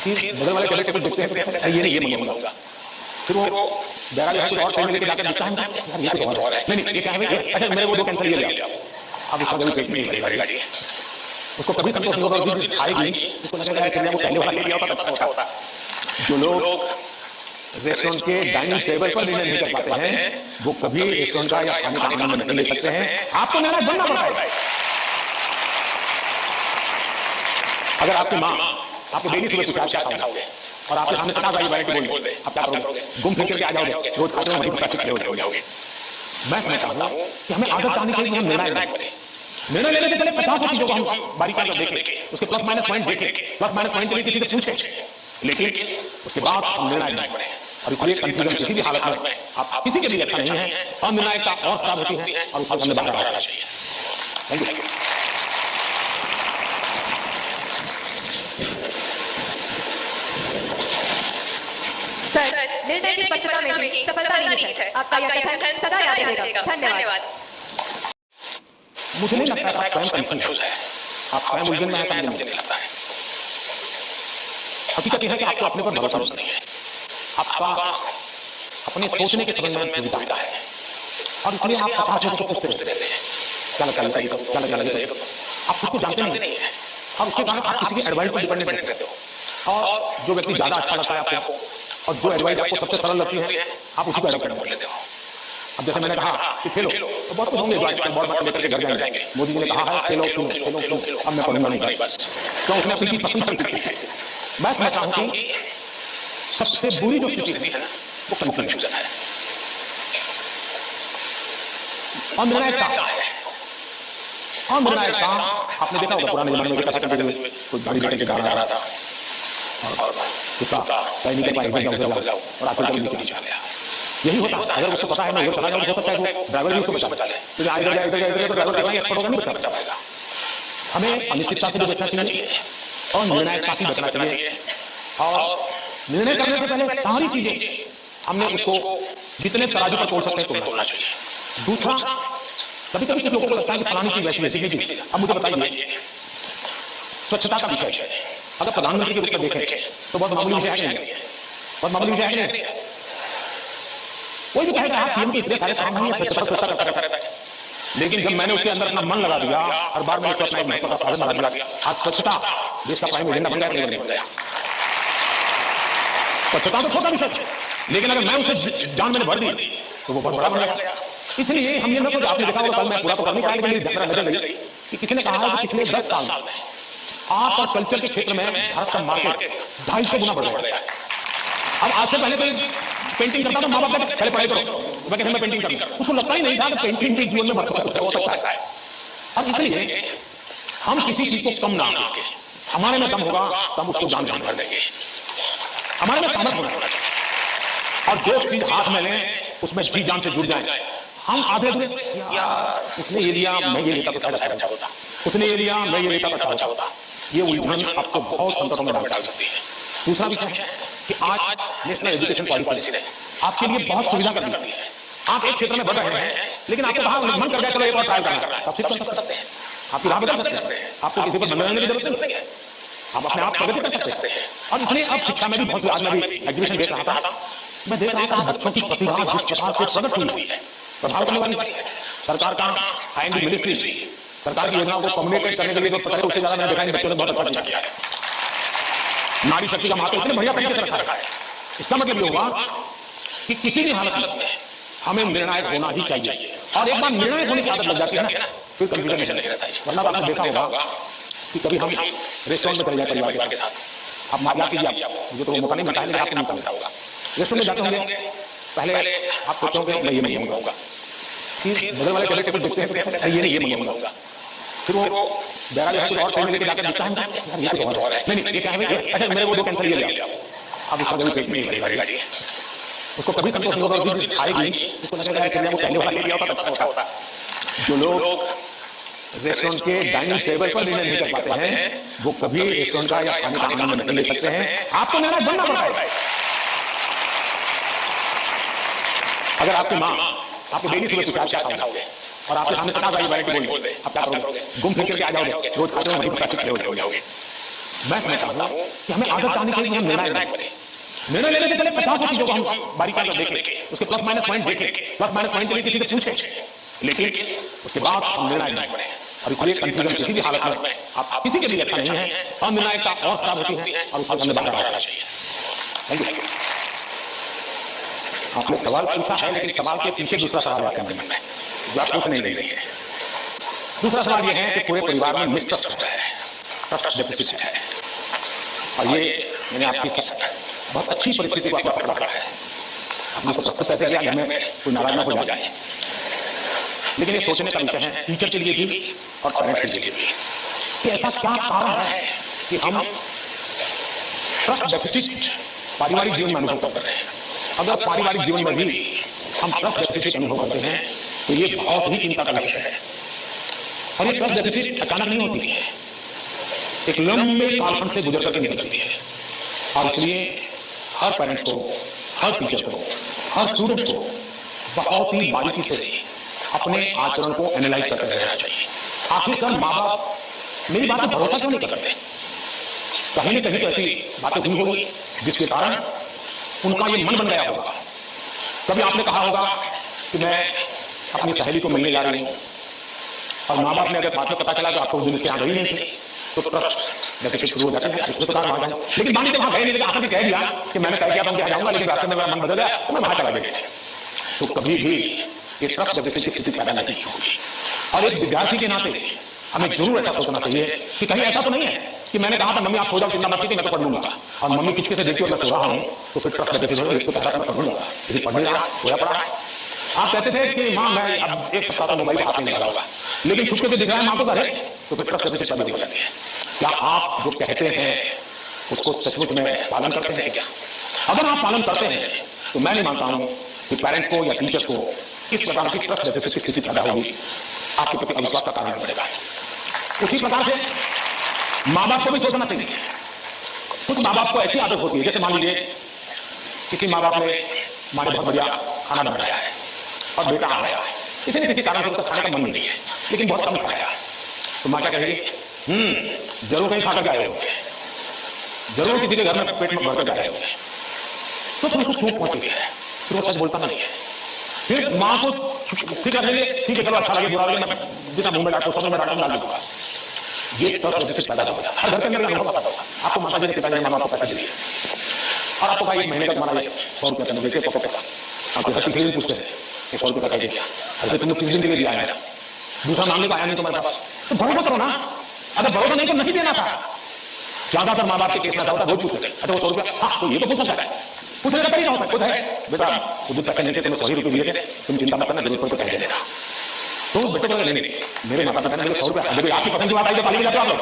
Speaker 1: फिर बगल वाले टेबल पे देखते हैं ये नहीं ये मंगाऊंगा, फिर वो जगह जो है कुछ और टेबल लेके जाकर देखता है यार ये कुछ और है, नहीं ये क्या है, अच्छा मेरे वो 2 कैंसिल ये ले आओ, अब उसका कभी पेट में नहीं भरेगा जी, उसको कभी संतोष नहीं होगा, खाएगी उसको लगेगा कि वो पहले वाला ले लिया होता अच्छा होता। जो लोग रेस्टोरेंट के डाइनिंग टेबल पर निर्णय नहीं कर पाते हैं वो कभी रेस्टोरेंट का या खाने का आनंद नहीं ले सकते हैं। आपको निर्णय बनना पड़ता है। अगर आपकी माँ आपको डेली सुबह कुछ क्या खाओगे और आपके सामने 50 वैरायटी बोल दे, आप क्या करोगे? घूम फिर के आ जाओगे, रोज खाते हो वहीं हो जाओगे। मैं समझता हूँ कि हमें आदत आनी चाहिए, हम निर्णय बने। निर्णय लेने से पहले 50 चीजों को हम बारीकी से देखें, उसके प्लस माइनस पॉइंट देखें, प्लस माइनस पॉइंट के लिए किसी से पूछें, लेकिन उसके बाद हम निर्णय बने। और इसलिए कंफ्यूजन किसी भी हालत में आप किसी के लिए अच्छा नहीं है, और निर्णायकता और खराब होती है और उसको हमने बाहर आना चाहिए। Thank you.
Speaker 2: सर, निर्णय की स्पष्टता में ही सफलता निहित है। आपका यह कथन सदा याद रहेगा। धन्यवाद।
Speaker 1: मुझे नहीं लगता आप स्वयं कंफ्यूज है, आप स्वयं उलझन में है, समझ नहीं लगता है। हकीकत यह है कि आपको अपने पर भरोसा नहीं है, आपका अपने सोचने के संबंध में दुविधा है, और इसलिए आप 50 लोगों को पूछते रहते हैं क्या लगता है, आप खुद को जानते नहीं है, और उसके कारण आप किसी के एडवाइस पर डिपेंडेंट रहते हो, और जो व्यक्ति ज्यादा अच्छा लगता है आपको और जो एडवाइस आपको सबसे सरल लगती है आप उसी को एडॉप्ट कर लेते हो। अब जैसे मैंने कहा कि खेलो, तो बहुत कुछ होंगे, बहुत बात लेकर के घर जाएंगे, मोदी जी ने कहा है खेलो खेलो खेलो खेलो, अब मैं पढ़ूंगा नहीं बस, तो उसने अपनी चीज पसंद कर दी है। बस मैं चाहूं कि सबसे बुरी जो स्थिति है ना वो कंफ्यूजन है और निर्णायकता है। और निर्णायकता आपने देखा होगा पुराने जमाने में कैसा करते हुए कोई गाड़ी लेकर के जा रहा था और कुत्ता कहीं नहीं कर पाएगा उधर जाओ और आखिर कभी नीचे आ गया। यही होता है, अगर उसको पता है मैं उधर चला जाऊँ हो सकता है वो ड्राइवर भी उसको बचा ले, तो इधर जाए तो ड्राइवर कितना एक्सपर्ट होगा नहीं बचा पाएगा। हमें अनिश्चितता से भी बचना चाहिए और निर्णायकता से बचना चाहिए और निर्णय करने से पहले सारी चीजें हमने उसको जितने तराजू पर तोड़ सकते हैं तोड़ना चाहिए। दूसरा, कभी कभी कुछ लोगों को लगता है कि फलानी चीज वैसी वैसी नहीं थी। अब मुझे बताइए, स्वच्छता का विषय अगर प्रधानमंत्री के रूप में देखें तो बहुत मामूली विषय है नहीं, बहुत मामूली विषय है नहीं। कोई भी कहेगा सीएम के इतने सारे काम नहीं है, स्वच्छता करता रहता है, लेकिन जब मैंने उसके अंदर अपना मन लगा दिया हर बार मैंने अपना एक महत्व का साधन बना दिया, आज स्वच्छता देश का प्राइम एजेंडा बन गया। स्वच्छता तो छोटा विषय, लेकिन अगर मैं उसे जान मैंने भर दी तो वो बहुत बड़ा बन गया। इसलिए हम ये ना कुछ आपने देखा होगा, कल मैं पूरा तो कर नहीं पाया लेकिन नजर गई कि किसी ने कहा कि पिछले 10 साल में आर्ट और कल्चर के क्षेत्र में भारत का मार्केट 250 गुना बढ़ गया। अब आज से पहले कोई पेंटिंग करता था, माँ बाप कहते चले पढ़ाई करो, मैं कहते मैं पेंटिंग करूंगा, उसको लगता ही नहीं था कि पेंटिंग के जीवन में महत्व हो सकता है। अब इसलिए हम किसी चीज को कम ना करके, हमारे में दम होगा तो हम उसको जान भर देंगे, हमारे में सामर्थ होना चाहिए और जो चीज हाथ में लें उसमें जी जान से जुड़ जाए। हम आधे यार उसने ये लिया मैं ये लेता तो शायद अच्छा होता, उसने ये लिया मैं ये लेता तो अच्छा होता, ये उलझन आपको बहुत संकटों में डाल सकती है। दूसरा विषय है कि आज नेशनल एजुकेशन पॉलिसी ने आपके लिए बहुत सुविधा कर दी है। आप एक क्षेत्र में बढ़ रहे हैं लेकिन आपको कहा मन कर गया चलो एक और ट्राई करना है, आप फिर कर सकते हैं, आपकी राह बदल सकते हैं, आपको किसी पर बदलने की जरूरत नहीं है, आप अपने आप प्रगति कर सकते हैं। और इसलिए अब शिक्षा में भी बहुत, आज मैं भी एग्जीबिशन देख रहा था, मैं देख रहा था बच्चों की प्रतिभा जिस प्रकार से प्रकट हुई है, प्रभाव करने वाली है। सरकार का आएंगी मिनिस्ट्री सरकार की योजनाओं को कम्युनिकेट करने के लिए जो पता है उससे ज्यादा मैंने देखा बच्चों ने बहुत अच्छा किया है। नारी शक्ति का महत्व इतने बढ़िया तरीके से रखा है। इसका मतलब ये होगा कि किसी भी हालत में हमें निर्णायक होना ही चाहिए और एक बार निर्णायक होने की आदत लग जाती है ना फिर कंफ्यूजन नहीं रहता है। वरना आपने देखा होगा कि कभी हम रेस्टोरेंट में चले जाए परिवार के साथ, आप याद कीजिए, मुझे तो मौका नहीं मिलता है लेकिन आपको मौका मिलता होगा, रेस्टोरेंट में जाते होंगे, पहले आप सोचोगे मैं ये नहीं मंगाऊंगा, फिर बगल वाले टेबल पे देखते हैं ये नहीं ये मंगाऊंगा, फिर वो बैरा जो है कुछ और टेबल लेके जाकर देखता है ये कुछ और है, नहीं ये क्या है, अच्छा मेरे वो 2 कैंसिल ये लिया, अब उसका कभी पेट में नहीं भरेगा, उसको कभी संतोष नहीं होगा, खाएगी उसको लगेगा कि वो पहले वाला ले लिया होता अच्छा होता। जो लोग रेस्टोरेंट के डाइनिंग टेबल पर डिनर नहीं कर पाते हैं वो कभी रेस्टोरेंट का या खाने का आनंद नहीं ले सकते हैं। आपको निर्णय बनना पड़ता है। अगर आपकी माँ आपको डेली सुबह कुछ क्या खाओगे और आपके सामने 50 वाली वैरायटी बोल दे, आप क्या करोगे? घूम फिर के आ जाओगे, रोज खाते हो वहीं हो जाओगे। मैं समझता हूँ कि हमें आदत आनी चाहिए कि हम निर्णय बने। निर्णय लेने से पहले 50 चीजों को हम बारीकी से देखें, उसके प्लस माइनस पॉइंट देखें, प्लस माइनस पॉइंट के लिए किसी से पूछें, लेकिन उसके बाद हम निर्णय बने। और इसलिए कंफ्यूजन किसी भी हालत में आप किसी के लिए अच्छा नहीं है और निर्णायकता और खराब होती है और उसको हमने बाहर आना चाहिए। Thank you. आपने सवाल पूछा है लेकिन सवाल के पीछे दूसरा सवाल आपके मन में जो आप पूछ नहीं रही है। दूसरा सवाल यह है कि पूरे परिवार में मिसट्रस्ट है, ट्रस्ट डेफिसिट है और ये मैंने आपकी बहुत अच्छी परिस्थिति को आपको पकड़ा है। आपने उसको प्रस्तुत कैसे किया हमें कोई नाराज ना हो जाए, लेकिन ये सोचने का विषय है टीचर के लिए भी और पेरेंट्स के लिए भी कि ऐसा क्या कारण है कि हम ट्रस्ट डेफिसिट पारिवारिक जीवन में अनुभव कर रहे हैं। अगर पारिवारिक जीवन में भी हम ट्रस्ट डेफिसिट अनुभव करते हैं तो ये बहुत ही चिंता का विषय है। और ये ट्रस्ट डेफिसिट अचानक नहीं होती है, एक लंबे कालखंड से गुजर करके निकलती है। और इसलिए हर पेरेंट्स को, हर टीचर को, हर स्टूडेंट को बहुत ही बारीकी से अपने आचरण को एनालाइज करते रहना चाहिए। आखिरकार माँ बाप मेरी बात पर भरोसा क्यों नहीं करते? कहीं न कहीं तो ऐसी बातें हुई होगी जिसके कारण उनका ये मन बन गया होगा। कभी आपने कहा होगा कि मैं अपनी सहेली को मिलने जा रही हूँ और माँ बाप ने अगर बात में पता चला तो आपको उस दिन इसके यहाँ गई नहीं थी तो ट्रस्ट डेफिसिट शुरू हो जाता है, रिश्तेदार वहां गए, लेकिन मान लीजिए वहां गए नहीं, लेकिन आपने कह दिया कि मैंने तय किया था कि आ जाऊंगा, लेकिन रास्ते में मेरा मन बदल गया तो मैं वहां चला गया। तो कभी भी ये ट्रस्ट डेफिसिट की स्थिति पैदा नहीं होगी। और एक विद्यार्थी के नाते हमें जरूर ऐसा सोचना चाहिए कि कहीं ऐसा तो नहीं है कि मैंने कहा था मम्मी आप सो जाओ, चिंता मत कीजिए, मैं तो पढ़ लूंगा। और मम्मी किचके से देखती और मैं सो रहा हूँ तो फिर ट्रस्ट करके तो कहता मैं पढ़ लूंगा, यदि पढ़ नहीं रहा सोया पड़ा है। आप कहते थे कि माँ मैं अब एक सप्ताह तो मोबाइल हाथ नहीं लगाऊंगा, लेकिन छुपके से दिख रहा है माँ को घर है, तो फिर ट्रस्ट करके शादी हो जाती है। क्या आप जो कहते हैं उसको सचमुच में पालन करते हैं क्या? अगर आप पालन करते हैं तो मैं नहीं मानता हूं कि पेरेंट्स को या टीचर्स को इस प्रकार की ट्रस्ट जैसे की स्थिति पैदा होगी, आपके प्रति अविश्वास का कारण बनेगा। उसी प्रकार से माँ बाप को भी सोचना चाहिए। कुछ माँ बाप को ऐसी आदत होती है, जैसे मान लीजिए किसी माँ बाप ने माँ ने बहुत बढ़िया खाना बनाया है और बेटा आ गया है, किसी न किसी कारण से उसका खाने का मन नहीं है लेकिन बहुत कम खाया, तो माँ क्या कहेगी, जरूर कहीं खाकर गए होंगे, जरूर किसी के घर में पेट में भरकर गए होंगे। तो फिर उसको चूक पहुंचती है, फिर वो सच बोलता नहीं है। फिर माँ को ठीक है, ठीक है चलो अच्छा लगे बुरा लगे, मैं जितना मुंह में डालता हूँ सब में डाल दूंगा। ये ट्रस्ट जैसे पैदा होगा। हर घर के अंदर अनुभव आता होगा। आपको माता जी ने पिताजी ने मामा को पैसा दिए और आपको कहा 1 महीने का तुम्हारा 100 रुपया करने देते पकड़ का, आपको हर तीसरे दिन पूछते हैं 100 रुपया का दिया, अरे तुमने 30 दिन के लिए दिया है, दूसरा मांगने को आया नहीं तुम्हारे पास, तो भरोसा करो ना। अगर भरोसा नहीं तो नहीं देना था। ज्यादातर माँ बाप के केस में था बहुत पूछते थे, अच्छा वो 100 रुपया, हाँ तो ये तो पूछ सकता है, पूछने का तरीका होता है, खुद है बेटा खुद पैसे नहीं थे, तुम्हें 100 रुपये दिए थे, तुम चिंता मत करना, जरूरत पड़े तो कह देना। तो बेटे बोले नहीं नहीं मेरे माता पिता ने मेरे 100 रुपया, जब आपकी पसंद की बात आई तो पाली जाते हो आप लोग।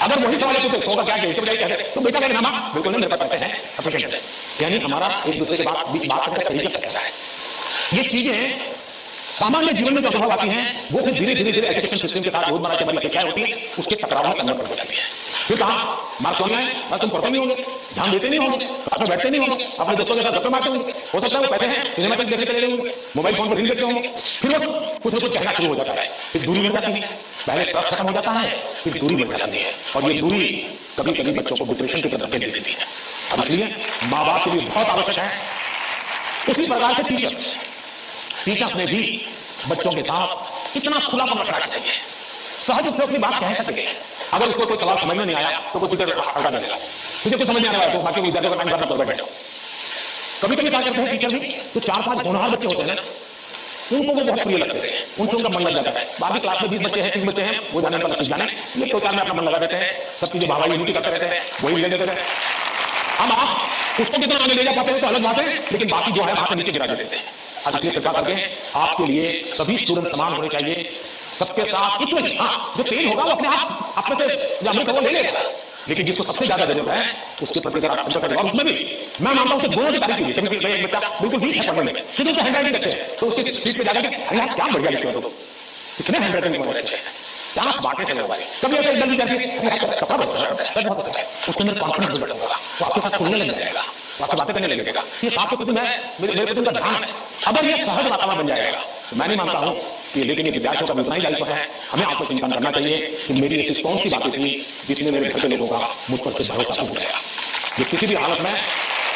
Speaker 1: अगर वही सवाल पूछे 100 का क्या कहते तो बेटा कहेगा ना माँ बिल्कुल नहीं, मेरे पास पैसे हैं सफिशिएंट है। यानी हमारा एक दूसरे के बीच बात करने का तरीका कैसा है। ये चीजें सामान्य जीवन में जो अनुभव आती हैं वो फिर धीरे धीरे एजुकेशन सिस्टम के साथ रोजमर्रा की हमारी क्या होती है उसके टकराव में कन्वर्ट हो जाती है। फिर कहा मार्क्स होना है, तुम पढ़ते नहीं होंगे, ध्यान देते नहीं होंगे, क्लास में बैठते नहीं होंगे, अपने दोस्तों के साथ गप्पे मारते होंगे, हो सकता है वो कहते हैं सिनेमा तक देखते चले होंगे, मोबाइल फोन पर रील देखते होंगे, फिर वो कुछ न कुछ कहना शुरू हो जाता है, फिर दूरी मिल जाती है। पहले ट्रस्ट खत्म हो जाता है, फिर दूरी मिल जाती है और ये दूरी कभी कभी बच्चों को डिप्रेशन की तरफ धकेल देती है। अब इसलिए माँ बाप के लिए बहुत आवश्यक है। उसी प्रकार से टीचर्स ने भी बच्चों के साथ इतना खुलापन रखना चाहिए, सहज रूप से अपनी बात कह सके। अगर उसको कोई सवाल समझ में नहीं आया तो कोई टीचर हल्का कर देगा, मुझे कुछ समझ नहीं आ रहा है तो बाकी विद्यार्थियों का टाइम करना कर बैठो। कभी कभी क्या करते हैं टीचर भी, तो 4-5 होनहार बच्चे होते हैं ना, उनको वो बहुत प्रिय लगते हैं, उनसे उनका मन लग जाता है। बाकी क्लास में 20 बच्चे हैं 30 बच्चे हैं, वो जाने का जाने ये 2-4 में अपना मन लगा देते हैं, सब चीजें भाई यूनिटी करते रहते हैं, वही ले लेते हैं। अब आप उसको कितना आगे ले जा पाते हैं तो अलग बात है, लेकिन बाकी जो है वहां से नीचे गिरा देते हैं। इसलिए कृपा करके आपके लिए सभी स्टूडेंट समान होने चाहिए, सबके साथ इक्वली। हाँ जो तेज होगा वो अपने आप अपने से जो अमृत वो ले लेगा, लेकिन जिसको सबसे ज्यादा जरूरत है उसके प्रति अगर आप चिंता करें, और उसमें भी मैं मानता हूं कि दोनों की तारीफ कीजिए। कभी एक बच्चा बिल्कुल ठीक है पढ़ने में, फिर उसका हैंड राइटिंग अच्छे है तो उसकी स्पीड पे जाकर अरे यार क्या बढ़िया लिखते हो तो कितने हैंड राइटिंग बहुत अच्छे हैं, क्या बातें चल रही। कभी ऐसा एकदम कपड़ा बहुत अच्छा है, उसके अंदर कॉन्फिडेंस बढ़ होगा, वो आपके साथ सुनने लग जाएगा, आपसे बातें करने लगेगा, ये आपके प्रति मेरे प्रति उनका ध्यान है। अगर ये सहज वातावरण बन जाएगा तो मैं नहीं मानता हूं कि, लेकिन ये विद्यार्थियों का उतना ही दायित्व है, हमें आपको चिंतन करना चाहिए कि मेरी ऐसी कौन सी बातें थी जिसमें मेरे घर के लोगों का मुझ पर से भरोसा उठ गया। ये किसी भी हालत में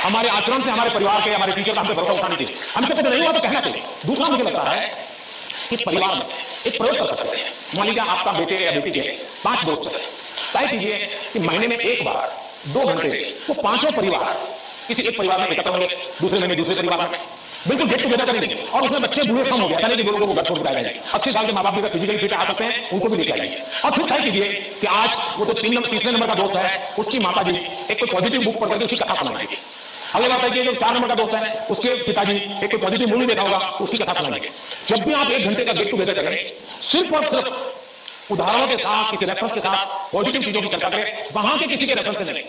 Speaker 1: हमारे आचरण से हमारे परिवार के हमारे टीचर का हमसे भरोसा उठानी चाहिए। हमसे कुछ नहीं हुआ तो कहना चाहिए। दूसरा मुझे लगता है कि परिवार में एक प्रयोग कर सकते हैं। मान लीजिए आपका बेटे या बेटी के 5 दोस्त हैं, तय कीजिए कि महीने में एक बार 2 घंटे वो 5 परिवार किसी एक परिवार में एकत्र होंगे, दूसरे महीने दूसरे परिवार में बिल्कुल गेट टुगेदर करेंगे। और उसमें बच्चे बूढ़े कम हो गया, यानी कि लोगों को घर छोड़ कर जाएंगे। 80 साल के माँ बाप भी फिजिकली फिट आ सकते हैं, उनको भी लेके आइए। और फिर तय कीजिए कि आज वो तो 3 नंबर का दोस्त है, उसकी माता जी एक कोई पॉजिटिव बुक पढ़ करके उसकी कथा सुनाएंगे। अगली बात है कि जो 4 नंबर का दोस्त है उसके पिताजी एक कोई पॉजिटिव मूवी देखा होगा, उसकी कथा सुनाएंगे। जब भी आप 1 घंटे का गेट टुगेदर करें, सिर्फ और सिर्फ उदाहरणों के साथ, किसी रेफरेंस के साथ पॉजिटिव चीजों की चर्चा करें, वहां के किसी के रेफरेंस से नहीं।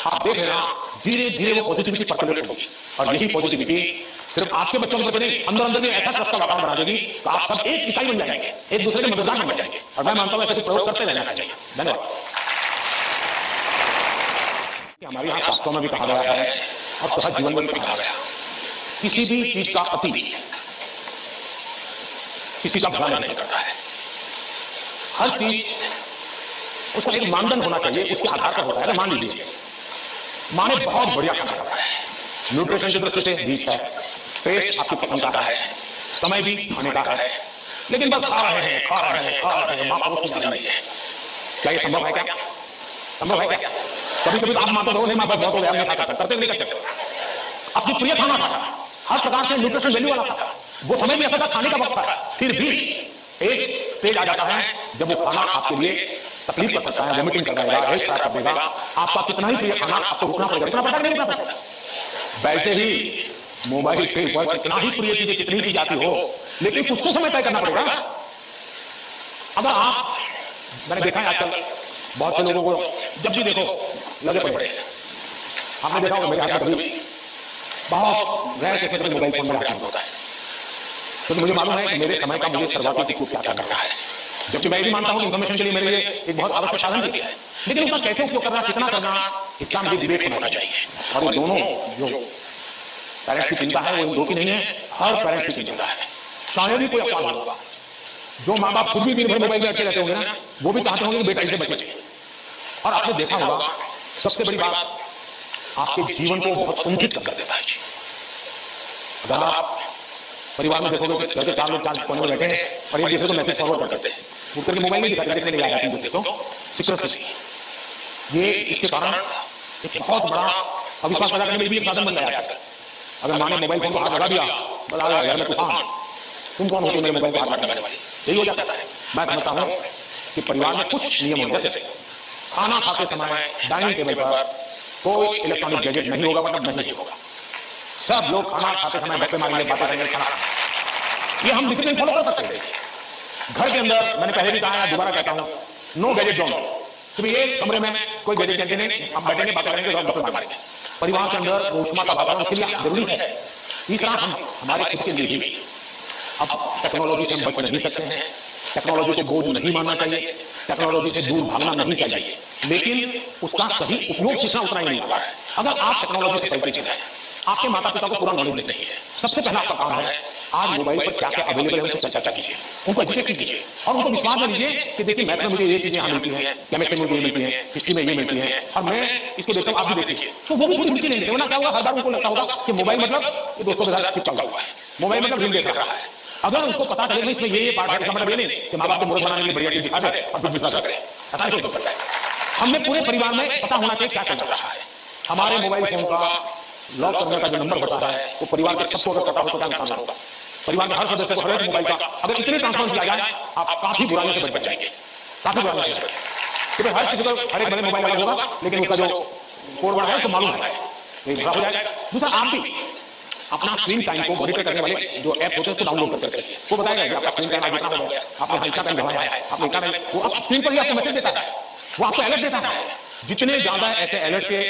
Speaker 1: आप देख लेना धीरे धीरे वो पॉजिटिविटी पर्कुलेट होगी, और यही पॉजिटिविटी सिर्फ आपके बच्चों के प्रति नहीं, अंदर अंदर में ऐसा ट्रस्ट का वातावरण बना देगी कि आप सब एक इकाई बन जाएंगे, एक दूसरे के मददगार बन जाएंगे। और मैं मानता हूं ऐसे प्रयोग करते रहना चाहिए। धन्यवाद। हमारे यहाँ शास्त्रों में भी कहा गया है और सहज जीवन में भी कहा गया, किसी भी चीज का अति किसी का भला नहीं करता है। हर चीज उसका एक मानदंड होना चाहिए, उसके आधार पर होता है। मान लीजिए माँ ने बहुत बढ़िया खाना खाया है, न्यूट्रिशन की दृष्टि से ठीक है, टेस्ट आपकी पसंद का है, समय भी खाने का है, लेकिन बस खा रहे हैं, माँ परोस नहीं है। क्या ये संभव है? क्या संभव है? क्या कभी कभी आप माँ तो नहीं, माँ बहुत हो गया, नहीं खाता, करते नहीं करते। अपनी प्रिय खाना था, हर प्रकार से न्यूट्रिशन वैल्यू वाला था, वो समय भी ऐसा था, खाने का वक्त था, फिर भी एक स्टेज आ जाता है जब वो खाना आपके लिए तकलीफ कर सकता है, वोमिटिंग कर देगा, हेल्थ खराब कर देगा, आपका कितना ही प्रिय खाना आपको रुकना पड़ेगा, रुकना पड़ता नहीं रुकना पड़ता। वैसे ही मोबाइल के ऊपर कितना ही प्रिय चीजें कितनी की जाती हो, लेकिन कुछ तो समय तय करना पड़ेगा। अगर आप, मैंने देखा है आजकल बहुत से लोगों को जब भी देखो लगे पड़े, आपने देखा होगा मेरे हाथ में कभी बहुत रह से मोबाइल फोन मेरे हाथ में होता है, क्योंकि मुझे मालूम है कि मेरे समय का मुझे सर्वाधिक उपयोग क्या करना है। जबकि मैं भी मानता हूं कि इन्फॉर्मेशन के लिए मेरे लिए एक बहुत आवश्यक साधन भी है, लेकिन उसका कैसे उपयोग करना, कितना करना, इसका मुझे विवेक होना चाहिए। और ये दोनों जो पेरेंट्स की चिंता है वो इन दो की नहीं है, हर पेरेंट्स की चिंता है। शायद ही कोई अपवाद होगा। जो माँ बाप खुद भी दिन भर मोबाइल में अटके रहते होंगे ना, वो भी चाहते होंगे कि बेटा इसे बचे। और आपने देखा होगा सबसे बड़ी बात, आपके जीवन को बहुत कुंठित कर देता है। अगर आप परिवार में देखोगे कि घर के 4 लोग 4 कोने में बैठे हैं और एक दूसरे को मैसेज फॉरवर्ड करते हैं, वो करके मोबाइल में दिखाते देखने नहीं आया देखो सिक्रेसी। ये इसके कारण एक बहुत बड़ा अविश्वास पैदा करने में भी एक साधन बन गया है। अगर माँ ने मोबाइल फोन को हाथ लगा दिया, बता गया घर में तूफान, तुम कौन होती मेरे मोबाइल को हाथ लगाने वाली, यही हो जाता है। मैं समझता हूँ कि परिवार में कुछ नियम होंगे, जैसे खाना खाते समय डाइनिंग टेबल पर कोई इलेक्ट्रॉनिक गैजेट नहीं होगा, मतलब नहीं होगा। सब लोग खाना खाते समय गप्पे मारेंगे, बातें करेंगे, खाना। ये हम डिसिप्लिन फॉलो कर सकते हैं। घर के अंदर मैंने पहले भी कहा है, दोबारा कहता हूं, नो गैजेट जोन। क्योंकि एक कमरे में कोई गैजेट कहते नहीं, हम बैठेंगे, बातें करेंगे, गप्पे मारेंगे। परिवार के अंदर ऊष्मा का वातावरण के लिए जरूरी है। तीसरा, हम हमारे खुद के लिए भी अब टेक्नोलॉजी से हम बच नहीं सकते हैं, टेक्नोलॉजी को बोझ नहीं मानना चाहिए, टेक्नोलॉजी से दूर भागना नहीं चाहिए, लेकिन उसका सही उपयोग सीखना उतना ही नहीं होगा। अगर आप टेक्नोलॉजी से परिचित हैं, आपके माता पिता को पूरा नॉलेज नहीं है, सबसे पहला आपका काम है आज मोबाइल पर क्या क्या अवेलेबल है उनसे चर्चा कीजिए, उनको एजुकेट कीजिए और उनको विश्वास में लीजिए कि देखिए मैथ में मुझे ये चीजें यहाँ मिलती हैं, केमिस्ट्री में मुझे ये मिलती हैं, हिस्ट्री में ये मिलती हैं, और मैं इसको देखता हूँ, आप भी देखिए। तो वो भी कुछ रुचि नहीं लेना, क्या होगा, हर बार उनको लगता होगा कि मोबाइल मतलब ये दोस्तों के साथ चिपका हुआ है, मोबाइल मतलब रील देख रहा है। अगर उनको पता चले इसमें ये पार्ट है, इसका मतलब ये नहीं कि माँ बाप को मूर्ख बनाने के लिए बढ़िया चीज दिखा दे और कुछ विश्वास करें, पता नहीं हो सकता है। हमने पूरे परिवार में पता होना चाहिए क्या चल रहा है। हमारे मोबाइल फोन का लॉक करने का जो नंबर होता है वो परिवार के सबको अगर पता हो तो क्या नुकसान होगा। परिवार के हर सदस्य को हर एक मोबाइल का अगर इतने ट्रांसफर किया जाए, आप काफी बुराइयों से बच जाएंगे, काफी बुराइयों से। क्योंकि हर किसी को हर एक बड़े मोबाइल अलग होगा, लेकिन उसका जो कोड वर्ड है उसको मालूम है, ये बुरा हो जाएगा। दूसरा, आप भी अपना स्क्रीन टाइम को मॉनिटर करने वाले जो ऐप होते हैं उसको डाउनलोड करते हैं, वो बताएगा कि आपका स्क्रीन टाइम आज कितना हो गया, आपने हल्का टाइम दबाया है, आपने इतना टाइम, वो आप स्क्रीन पर ही आपको मैसेज देता है, वो आपको अलर्ट देता है। जितने ज्यादा ऐसे अलर्ट के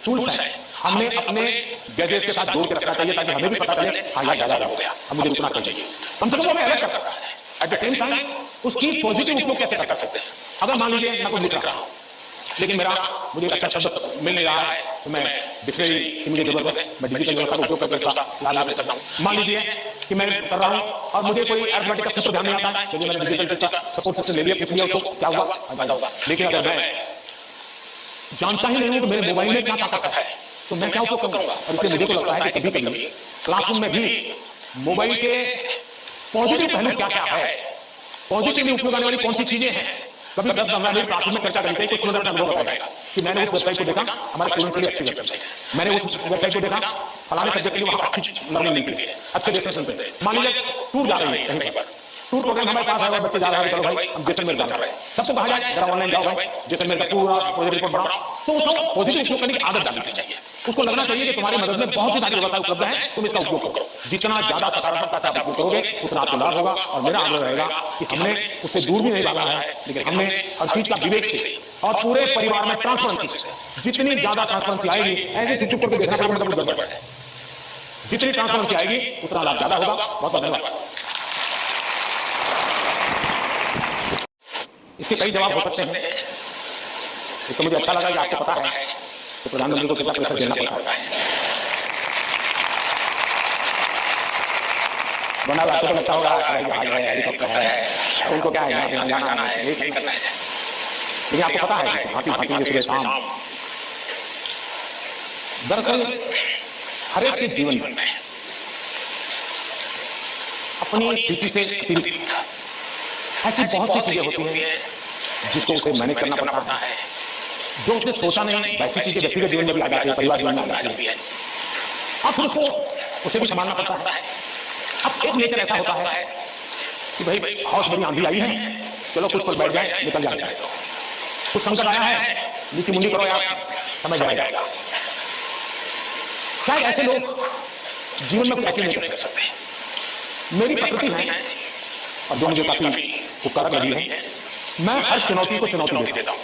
Speaker 1: टूल्स हैं, हमने अपने गैजेट्स के साथ जोड़ के रखना चाहिए ताकि हमें भी पता चले हाँ यार ज्यादा हो गया, अब मुझे रुकना चाहिए। कम से कम हमें अलर्ट करता है। एट द सेम टाइम उसकी पॉजिटिव उपयोग कैसे कर सकते हैं। अगर मान लीजिए मैं कुछ लिख रहा हूँ लेकिन मुझे अच्छा शब्द मिल नहीं रहा है, तो मैं डिक्शनरी की मुझे जरूरत है, मैं डिजिटल व्यवस्था का उपयोग करके उसका लाभ ले सकता हूँ। मान लीजिए कि मैं कर रहा हूँ और मुझे कोई अर्थमेटिक का सूत्र ध्यान नहीं आता है, क्योंकि मैंने डिजिटल सपोर्ट सिस्टम ले लिया, पूछ लिया उसको क्या हुआ, फायदा होगा। लेकिन अगर मैं जानता ही नहीं हूं कि मेरे मोबाइल में क्या ताकत है तो मैं क्या उपयोग करूंगा। और इसलिए मुझे तो लगता है कि कभी कभी क्लासरूम में भी मोबाइल के पॉजिटिव पहलू क्या क्या है, पॉजिटिवली उपयोग आने वाली कौन सी चीजें हैं, कभी 10-15 मिनट क्लासरूम में चर्चा करते हैं, कुछ मिनट अनुभव बताएगा कि मैंने उस वेबसाइट को देखा, हमारे स्टूडेंट्स के लिए अच्छी वेबसाइट है, मैंने उस वेबसाइट को देखा, फलाने सब्जेक्ट के लिए वहां अच्छी लर्निंग मिलती है, अच्छे डिस्कशन मिलते हैं। मान लीजिए टूर जा रही है कहीं पर, टूर प्रोग्राम हमारे पास है, बच्चे जा रहे हैं, चलो भाई हम जैसलमेर जा रहे हैं, सबसे कहा जाए जरा ऑनलाइन जाओ भाई, जैसलमेर का पूरा प्रोजेक्ट रिपोर्ट बनाओ, तो उसको पॉजिटिव उपयोग करने की आदत डालनी चाहिए। उसको लगना चाहिए कि तुम्हारी मदद में बहुत सी सारी व्यवस्था उपलब्ध है, तुम इसका उपयोग करो। जितना ज्यादा सकारात्मकता से आप उपयोग करोगे उतना आपको लाभ होगा। और मेरा आग्रह रहेगा कि हमने उससे दूर भी नहीं भागा है, लेकिन हमने हर चीज का विवेक से और पूरे परिवार में ट्रांसपेरेंसी से, जितनी ज्यादा ट्रांसपेरेंसी आएगी, ऐसे चुप करके देखना पड़ेगा मतलब गड़बड़ है, जितनी ट्रांसपेरेंसी आएगी उतना लाभ ज्यादा होगा। बहुत बहुत धन्यवाद। इसके कई जवाब हो सकते हैं। तो मुझे अच्छा लगा कि आपको पता है तो प्रधानमंत्री को कितना प्रेशर देना पड़ता है, वरना आपको तो लगता होगा हेलीकॉप्टर है, उनको क्या है जाना है, लेकिन आपको पता है हाथी हाथी सुबह शाम। दरअसल हर एक के जीवन में अपनी स्थिति से अतिरिक्त ऐसी बहुत सी चीजें होती हैं जिसको उसे मैनेज करना पड़ता है, जो उसने सोचा नहीं वैसी चीजें व्यक्तिगत जीवन में भी आ जाती है, परिवार जीवन में आ जाती है, और फिर उसको उसे भी संभालना पड़ता है। अब एक नेचर ऐसा होता है कि भाई बहुत बड़ी आंधी आई है, चलो कुछ पर बैठ जाए, निकल जाए। कुछ संकट आया है, नीचे मुंडी करो यार, समझ जाएगा। शायद ऐसे लोग जीवन में कुछ अचीव नहीं कर सकते। मेरी प्रकृति है और जो मुझे काफी उपकारक लगी है, मैं हर चुनौती को चुनौती देता हूं।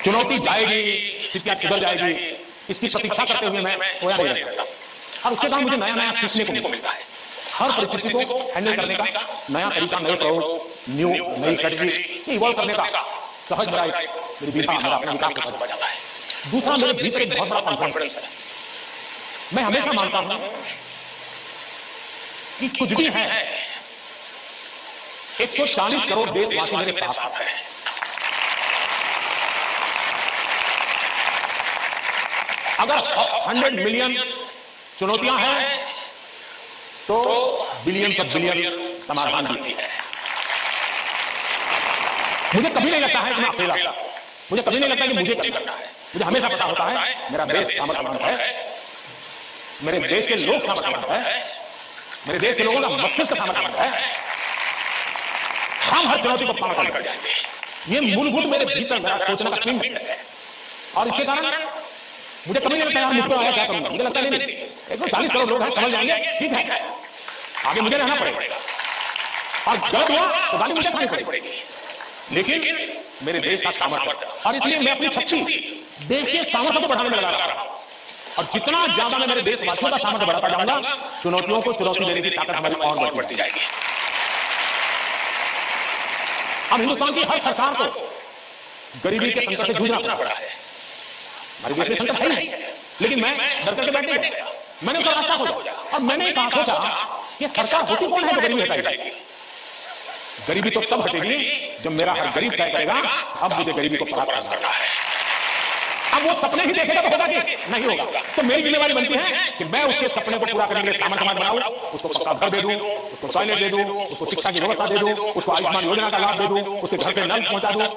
Speaker 1: चुनौती जाएगी, स्थितियां सुधर जाएगी, इसकी प्रतीक्षा करते हुए मैं खोया नहीं रहता। और उसके बाद मुझे नया नया सीखने को मिलता है। हर परिस्थिति को हैंडल करने का नया तरीका, नए प्रयोग, नई स्ट्रेटजी इवॉल्व करने का सहज मेरा मेरी विधा, मेरा अपना विकास हो जाता है। दूसरा, मेरे भीतर एक बहुत बड़ा कॉन्फिडेंस है। मैं हमेशा मानता हूं कि कुछ भी है, 140 करोड़ देशवासी मेरे साथ हैं। अगर 100 मिलियन चुनौतियां हैं तो बिलियन ऑफ बिलियन समाधान भी है। मुझे कभी नहीं लगता है कि मैं अकेला, मुझे कभी नहीं लगता कि मुझे करना है। मुझे हमेशा पता होता है मेरा देश सामर्थ्यवान है, मेरे देश के लोग सामर्थ्यवान है, मेरे देश के लोगों का मस्तिष्क सामर्थ्यवान है। हम हर चुनौती को पार कर जाएंगे। ये मूलभूत मेरे भीतर मेरा सोचने का पिंड है। और इसके कारण मुझे कभी नहीं लगता यार मुझको आया क्या करूंगा। मुझे लगता नहीं 140 करोड़ लोग हैं, समझ जाएंगे, ठीक है, आगे मुझे रहना पड़ेगा। और गलत हुआ तो गाली मुझे खानी पड़ेगी, लेकिन मेरे देश का सामर्थ्य, और इसलिए मैं अपनी शक्ति देश के सामर्थ्य को बढ़ाने में लगा रहा हूं। और जितना ज्यादा मैं मेरे देशवासियों का सामर्थ्य बढ़ाता जाऊंगा, चुनौतियों को चुनौती देने की ताकत हमारी और बढ़ती जाएगी। अब हिंदुस्तान की हर सरकार को गरीबी के संकट से जूझना पड़ा है। हमारे देश में संकट है, लेकिन मैं डर करके बैठ नहीं गया। मैंने उसका रास्ता खोजा और मैंने एक सोचा कि सरकार होती कौन है जो गरीबी हटाएगी। गरीबी तो तब हटेगी जब मेरा हर गरीब तय करेगा अब मुझे गरीबी को परास्त करना है। अब वो सपने ही देखेगा तो होगा कि नहीं होगा। तो मेरी जिम्मेवारी बनती है कि मैं उसके सपने को पूरा करने के लिए सामर्थ्य बनाऊं, उसको पक्का घर दे दूं, उसको टॉयलेट दे दूं, उसको शिक्षा की व्यवस्था दे दूं, उसको आयुष्मान योजना का लाभ दे दूं, उसके घर से नल पहुंचा दूं।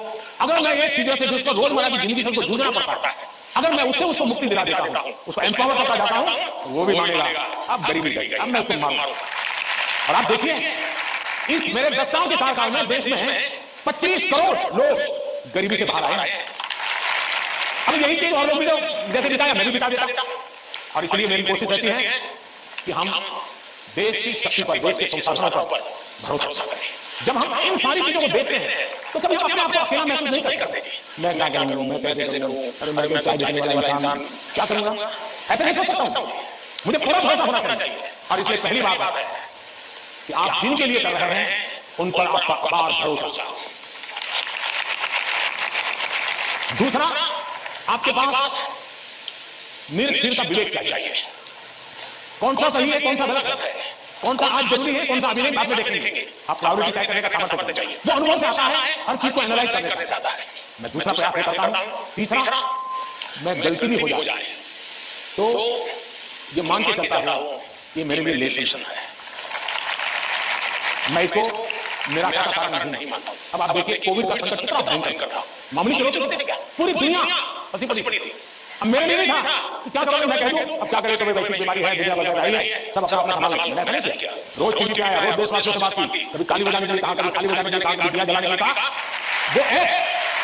Speaker 1: अगर मैं ये चीजों से जिसको रोजमर्रा की जिंदगी से उसको जूझना पड़ता है, अगर मैं उसको मुक्ति दिला देता हूं, उसको एम्पावर करता जाता हूं, वो भी मानेगा अब गरीबी गई, अब मैं उसको मारूंगा। और आप देखिए इस मेरे 10 साल के कार्यकाल में देश में 25 करोड़ लोग गरीबी से बाहर आए। अब यही चीज और लोग भी जैसे बिताया मैं भी बिता देता। और इसलिए मेरी कोशिश रहती है कि हम देश की शक्ति पर, देश के संसाधनों पर भरोसा करें। जब हम इन सारी चीजों को देखते हैं तो कभी हम अपने आप को अकेला महसूस नहीं करते। मैं क्या करूंगा, मैं कैसे करूं, अरे मैं चाय बेचने वाला इंसान क्या करूंगा, ऐसा नहीं सोच सकता हूं। मुझे पूरा भरोसा होना चाहिए। और इसलिए पहली बात है कि आप जिनके लिए कर रहे हैं उन पर आपका अपार भरोसा। दूसरा, आपके पास निर्भीक का विवेक चाहिए। कौन सा सही है, कौन सा गलत है, कौन सा आज जरूरी है, कौन सा अभी नहीं, बाद में देखेंगे। आप प्रायोरिटी तय करने का सामर्थ्य चाहिए। वो अनुभव से आता है, हर चीज को एनालाइज करने से आता है। मैं दूसरा प्रयास करता हूं। तीसरा, मैं गलती भी हो जाए तो ये मान के चलता हूं ये मेरे लिए लेसन है, मैं इसको निराशा का कारण नहीं मानता। अब आप देखिए कोविड का संकट कितना भयंकर था, मामूली चुनौती थी क्या, पूरी दुनिया फंसी पड़ी थी। अब मेरे लिए नहीं था कि क्या करोगे, मैं कह दूं अब क्या करें, तो वैश्विक बीमारी है, दुनिया भर में आई है, सब अपना अपना संभाल। मैंने ऐसा नहीं किया। रोज टीवी पे आया, रोज देशवासियों से बात की, कभी काली बजाने के लिए कहा, कभी काली बजाने के लिए कहा, कभी दिया जलाने के लिए कहा। वो है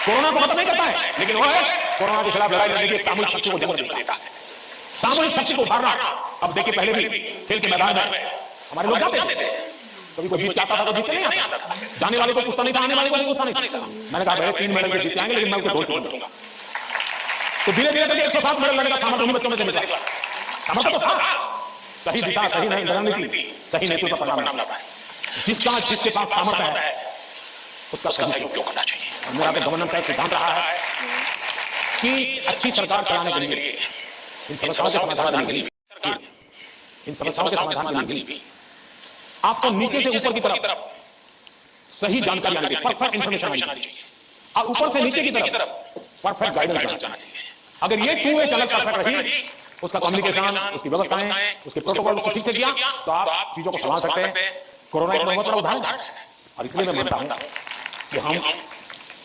Speaker 1: कोरोना को खत्म नहीं करता है, लेकिन वो है कोरोना के खिलाफ लड़ाई लड़ने की सामूहिक शक्ति को जन्म देता है, सामूहिक शक्ति को उभारना। अब देखिए पहले भी खेल के मैदान में हमारे लोग जाते थे, कभी कोई जीत जाता था तो जीतते नहीं आता था, जाने वाले को पूछता नहीं था, आने वाले को भी पूछता नहीं था। मैंने कहा भाई 3 मेडल जीते आएंगे, लेकिन मैं उसको 2 दूंगा। तो धीरे धीरे करके 107 मेडल लड़ने का सामर्थ्य उन्हीं बच्चों में से मिला। सामर्थ्य तो था, सही दिशा, सही रणनीति, सही नेतृत्व का परिणाम लाता है। जिसके पास सामर्थ्य है उसका सही उपयोग करना चाहिए। मेरा तो गवर्नेंस का एक सिद्धांत रहा है कि अच्छी सरकार चलाने के लिए, इन समस्याओं के समाधान के लिए, इन समस्याओं के समाधान के लिए आपको नीचे से ऊपर की तरफ सही जानकारी आनी चाहिए, परफेक्ट इंफॉर्मेशन आनी चाहिए, और ऊपर से नीचे की तरफ परफेक्ट गाइडेंस आना चाहिए। अगर ये 2 वे चलत परफेक्ट रही, उसका कम्युनिकेशन, उसकी व्यवस्थाएं, उसके प्रोटोकॉल को ठीक से किया तो आप चीजों को संभाल सकते हैं। कोरोना एक बहुत बड़ा उदाहरण है। और इसलिए मैं मानता हूं कि हम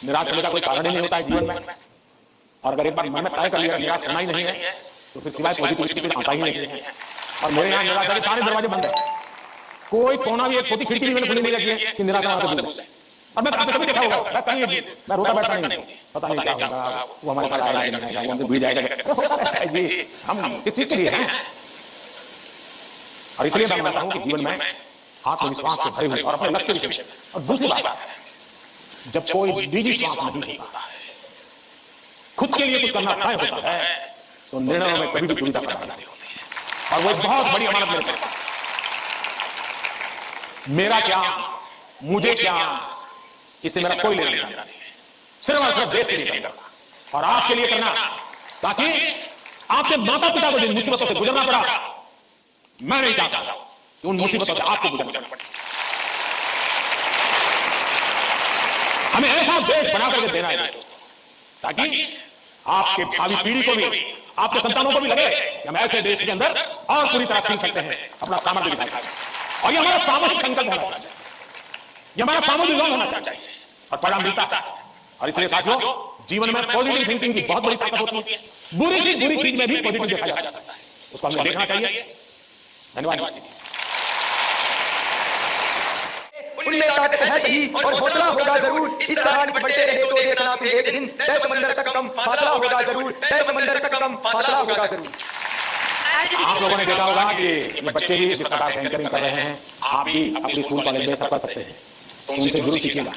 Speaker 1: निराश होने का कोई कारण ही नहीं होता है जीवन में। और अगर एक बार मन में तय कर लिया निराश होना ही नहीं है तो फिर सिवाय पॉजिटिविटी आता ही नहीं है। और मेरे यहाँ निराशा के सारे दरवाजे बंद है, कोई कोना भी, एक छोटी खिड़की भी मैंने खुली नहीं रखी है कि निराशा वहां से दूर है। और मैं आपने कभी देखा होगा, मैं कहीं मैं रोता बैठा नहीं, पता नहीं क्या होगा, वो हमारे साथ आएगा नहीं आएगा, वो हमसे भूल जाएगा जी, हम इस चीज के लिए हैं। और इसलिए मैं मानता हूं कि जीवन में आत्मविश्वास से भरे हुए और अपने लक्ष्य के विषय। और दूसरी बात, जब कोई निजी स्वार्थ नहीं होता है, खुद के लिए कुछ करना तय होता है, तो निर्णयों में कभी भी दुविधा पैदा नहीं होती है। और वो बहुत बड़ी अमानत मेरे पास है। मेरा क्या, मुझे क्या, इससे मेरा कोई लेना देना नहीं है। सिर्फ और सिर्फ देश के लिए करना और आपके लिए करना, ताकि आपके माता पिता को जिन मुसीबतों से गुजरना पड़ा, मैं नहीं चाहता कि उन मुसीबतों से आपको गुजरना पड़े। हमें ऐसा देश बना करके देना है ताकि आपके भावी पीढ़ी को भी, आपके संतानों को भी लगे कि हम ऐसे देश के अंदर और पूरी तरह सीख सकते हैं, अपना सामर्थ्य दिखा सकते हैं। और ये हमारा सामूहिक संकल्प होना चाहिए, ये हमारा सामूहिक विजन होना चाहिए, और परिणाम मिलता है। और इसलिए साथियों, जीवन में पॉजिटिव थिंकिंग की बहुत बड़ी ताकत होती है। बुरी चीज में भी पॉजिटिव देखा जा सकता है, उसको हमें देखना चाहिए। धन्यवाद।
Speaker 3: उनमें ताकत है सही और हौसला होगा जरूर, इस तरह बढ़ते रहे तो देखना फिर एक दिन तय समंदर तक कम फासला होगा जरूर, तय समंदर तक कम फासला होगा जरूर।
Speaker 1: आप लोगों ने देखा होगा कि ये बच्चे भी जिस प्रकार एंकरिंग कर रहे हैं, आप भी अपनी स्कूल कॉलेज में सब कर सकते हैं, तो उनसे जरूर सीखिएगा।